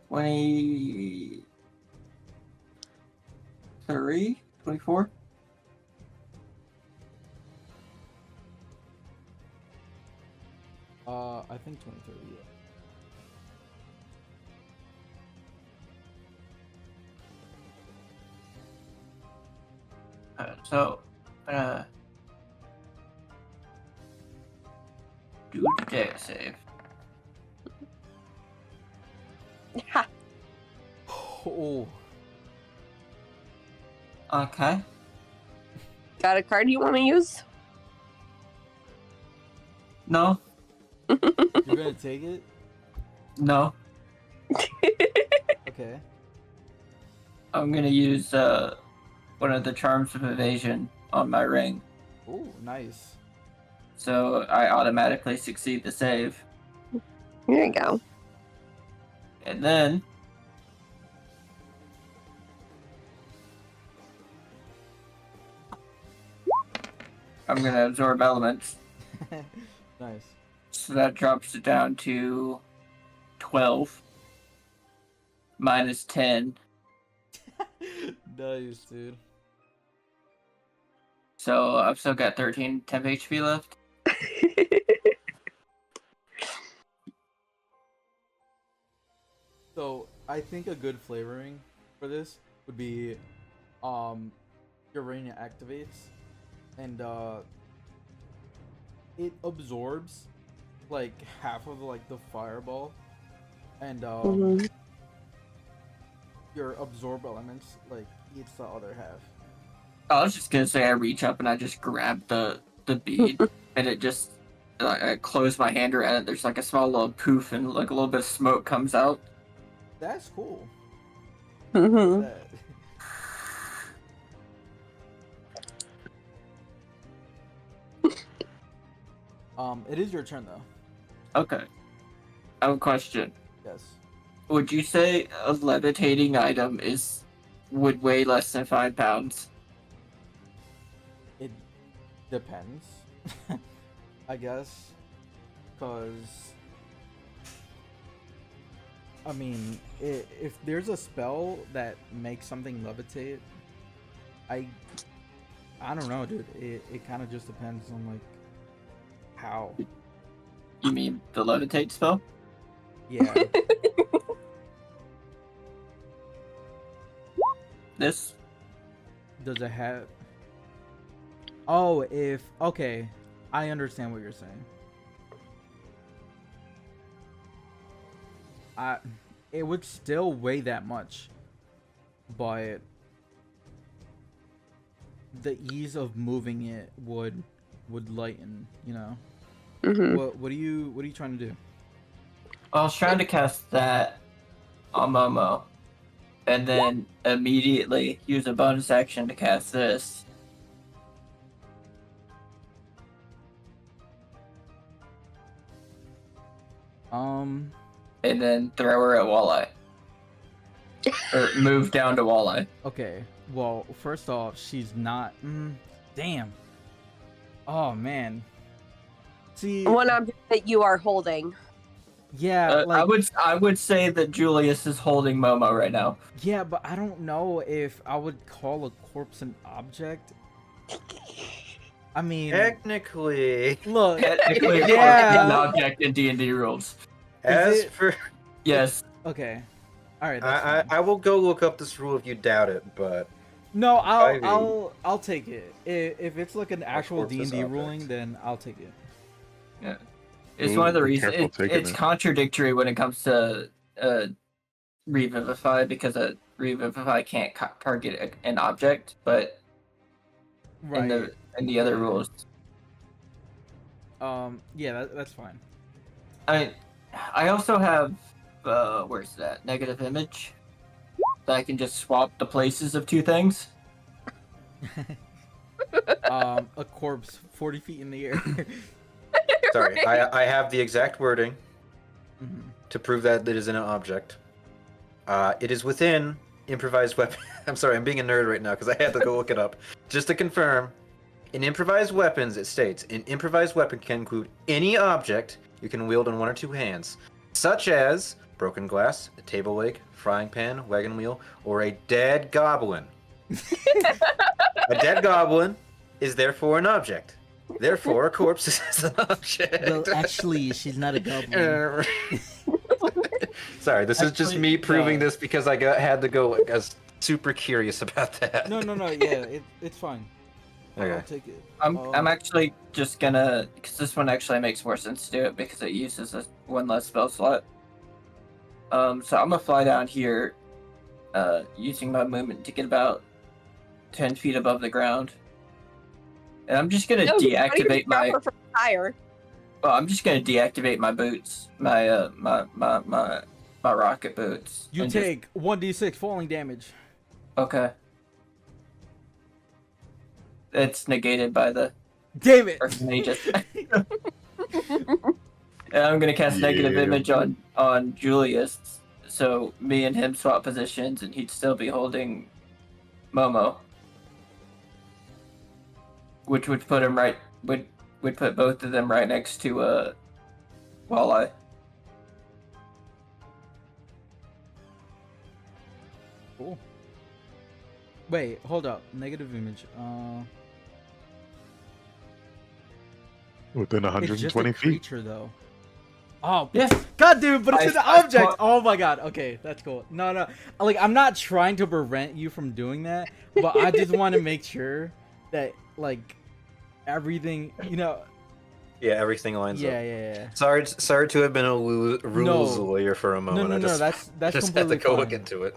23, 24? I think 23. Yeah. So, do the deck save. Oh. Okay. Got a card you want to use? No. You're gonna take it? No. Okay. I'm gonna use one of the charms of evasion on my ring, Oh, nice. so I automatically succeed the save. Here you go. And then I'm gonna absorb elements, Nice. so that drops it down to 12 minus 10. Nice, dude. So I've still got 13 temp HP left. So I think a good flavoring for this would be, your ring activates, and it absorbs like half of like the fireball, and Mhm. your absorb elements like eats the other half. I was just gonna say I reach up and I just grab the bead and it just I close my hand around it. There's like a small little poof and like a little bit of smoke comes out. That's cool. Mhm. That. It is your turn though. Okay. I have a question. Yes. Would you say a levitating item would weigh less than 5 pounds? It depends, I guess, because I mean, if there's a spell that makes something levitate, I don't know, dude. It kind of just depends on like how. You mean the levitate spell? Yeah. This? Does it have? Oh, if okay, I understand what you're saying. It would still weigh that much, but the ease of moving it would lighten. You know. Mhm. What are you trying to do? I was trying to cast that on Momo, and then immediately use a bonus action to cast this. And then throw her at Walleye. Or move down to Walleye. Okay. Well, first off, she's not. Damn. Oh man. See. One object that you are holding. Yeah, like I would say that Julius is holding Momo right now. yeah, but I don't know if I would call a corpse an object. I mean, Technically, look, Technically, yeah. an object in D&D rules. as it- for Yes. Okay. All right. That's fine. I will go look up this rule if you doubt it, but No, Ivy. I'll take it. If it's like an actual corpse is D&D object. ruling, then I'll take it. Yeah. It's Ooh, one of the be reasons careful taking it's it. contradictory when it comes to Revivify, because a Revivify can't target an object, but Right. in the other rules. Yeah, that's fine. I also have where's that negative image? So I can just swap the places of two things. A corpse 40 feet in the air. Sorry, I have the exact wording Mhm. to prove that it is an object. It is within improvised weapon. I'm sorry, I'm being a nerd right now because I had to go look it up. Just to confirm, in improvised weapons, it states, an improvised weapon can include any object you can wield in one or two hands, such as broken glass, a table leg, frying pan, wagon wheel, or a dead goblin. A dead goblin is therefore an object. Therefore, a corpse is an object. Well, actually, she's not a goblin. Sorry, this is just me proving no. this because I had to go. I was super curious about that. No, yeah, it's fine. Okay. I'll take it. I'm actually just gonna, because this one actually makes more sense to do it because it uses one less spell slot. So I'm gonna fly down here, using my movement to get about 10 feet above the ground, and I'm just gonna deactivate my. Higher. Well, I'm just gonna deactivate my boots, my rocket boots. You take 1d6 falling damage. Okay. It's negated by the Damn it! Magus. And I'm gonna cast negative image on Julius, so me and him swap positions, and he'd still be holding Momo, which would put him would put both of them right next to Walleye. Cool. Wait, hold up. Negative image. Within It's 120 just a feet. creature, though. Oh, Yeah. God, dude, but it's an I object. thought- Oh my God. Okay, that's cool. No. Like, I'm not trying to prevent you from doing that, but I just want to make sure that, like, everything, Yeah, everything lines up. Yeah. Sorry to have been a rules lawyer for a moment. No. That's just had completely to go fine. look into it.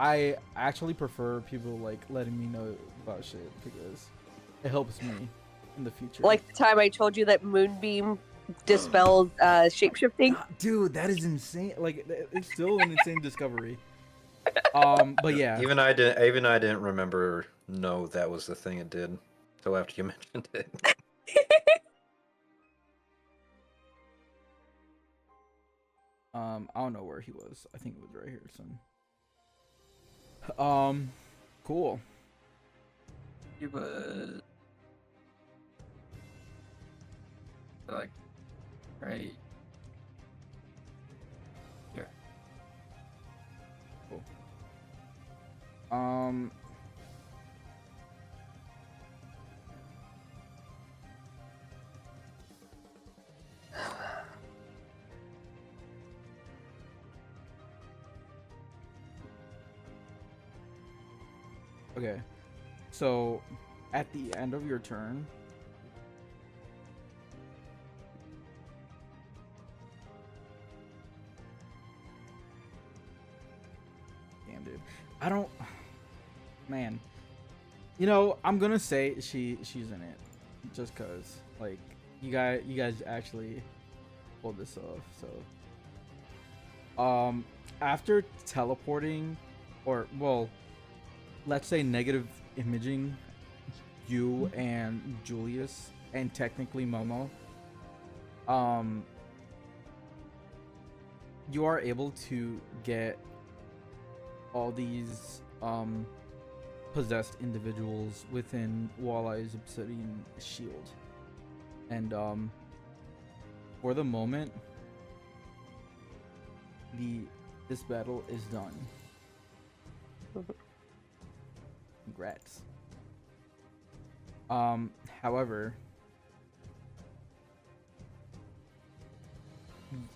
I actually prefer people like letting me know about shit because it helps me in the future. Like the time I told you that Moonbeam dispelled shapeshifting. Dude, that is insane. Like, it's still an insane discovery. But yeah. Even I didn't remember. No, that was the thing it did. Until after you mentioned it. I don't know where he was. I think it was right here, son. Cool. It was like right here. Cool. Okay. So, at the end of your turn, damn, dude, I don't, man. I'm gonna say she's in it, just cause like you guys actually pulled this off. So, after teleporting, or well, let's say negative imaging you and Julius and technically Momo, you are able to get all these possessed individuals within Walleye's obsidian shield, and for the moment this battle is done. Congrats. However,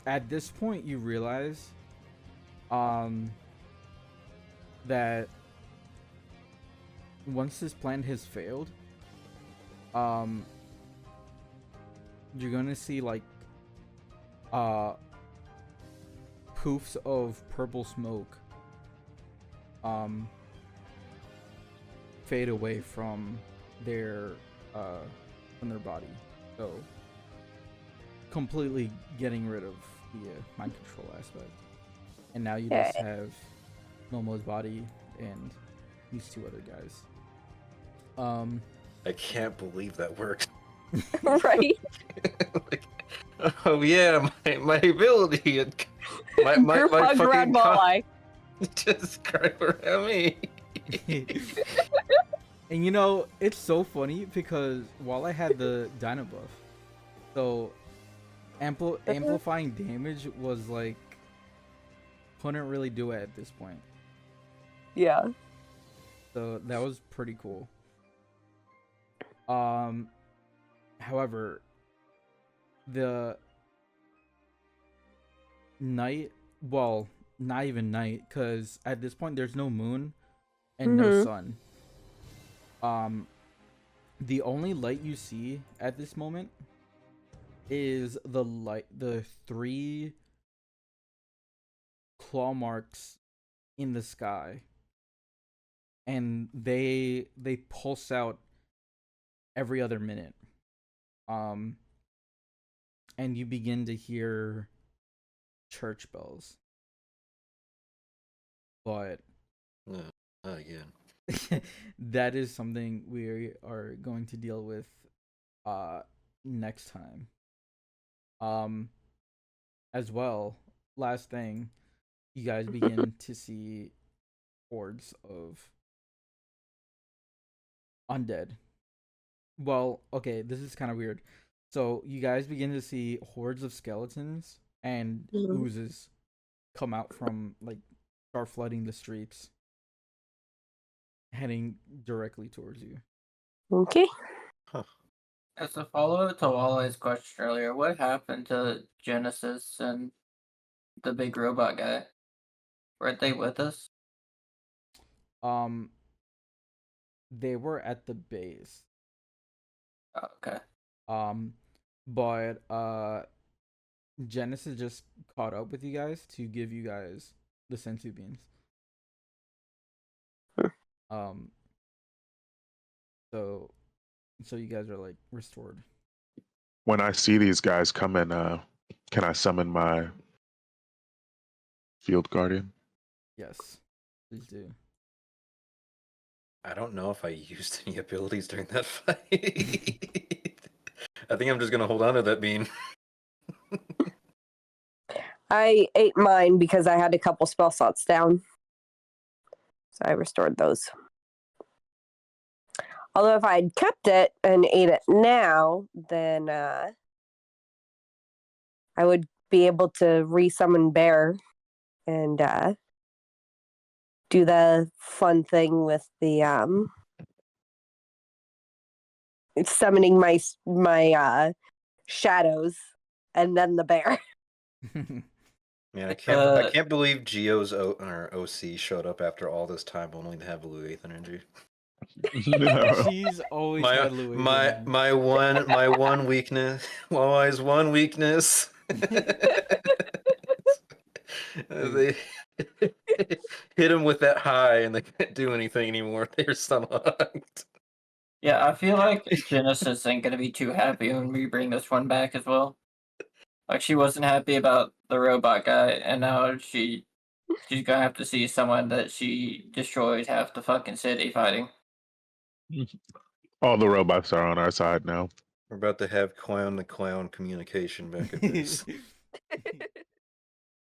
at this point you realize that once this plan has failed, you're gonna see like poofs of purple smoke fade away from their body, so completely getting rid of the mind control aspect, and now you just have Momo's body and these two other guys. I can't believe that worked. Right? Like, oh yeah, my ability, my Group hug around Walleye. just cry around me. And you know, it's so funny because while I had the Dyna buff, so amplifying damage was like couldn't really do it at this point. Yeah. So that was pretty cool. However, the night, well, not even night, because at this point there's no moon and no sun. The only light you see at this moment is the 3 claw marks in the sky, and they pulse out every other minute. And you begin to hear church bells. But Again. that is something we are going to deal with next time. As well, last thing, you guys begin to see hordes of undead. Well, okay, this is kind of weird. So you guys begin to see hordes of skeletons and oozes come out from, like, start flooding the streets, heading directly towards you. Okay. As a follow-up to Wally's question earlier, what happened to Genesis and the big robot guy? Weren't they with us? They were at the base. Oh, okay. But Genesis just caught up with you guys to give you guys the sensu beans. So you guys are like restored. When I see these guys coming, can I summon my field guardian? Yes, please do. I don't know if I used any abilities during that fight. I think I'm just gonna hold on to that bean. I ate mine because I had a couple spell slots down. So I restored those. Although if I had kept it and ate it now, then I would be able to resummon Bear and do the fun thing with the summoning my shadows and then the bear. Man, I can't believe Geo's OC showed up after all this time only to have Louis energy. She's always had Louis. My one weakness. Wally's one weakness. They hit him with that high and they can't do anything anymore. They're sunlocked. Yeah, I feel like Genesis ain't gonna be too happy when we bring this one back as well. Like, she wasn't happy about the robot guy, and now she's gonna have to see someone that she destroyed half the fucking city fighting. All the robots are on our side now. We're about to have clown to clown communication back at this.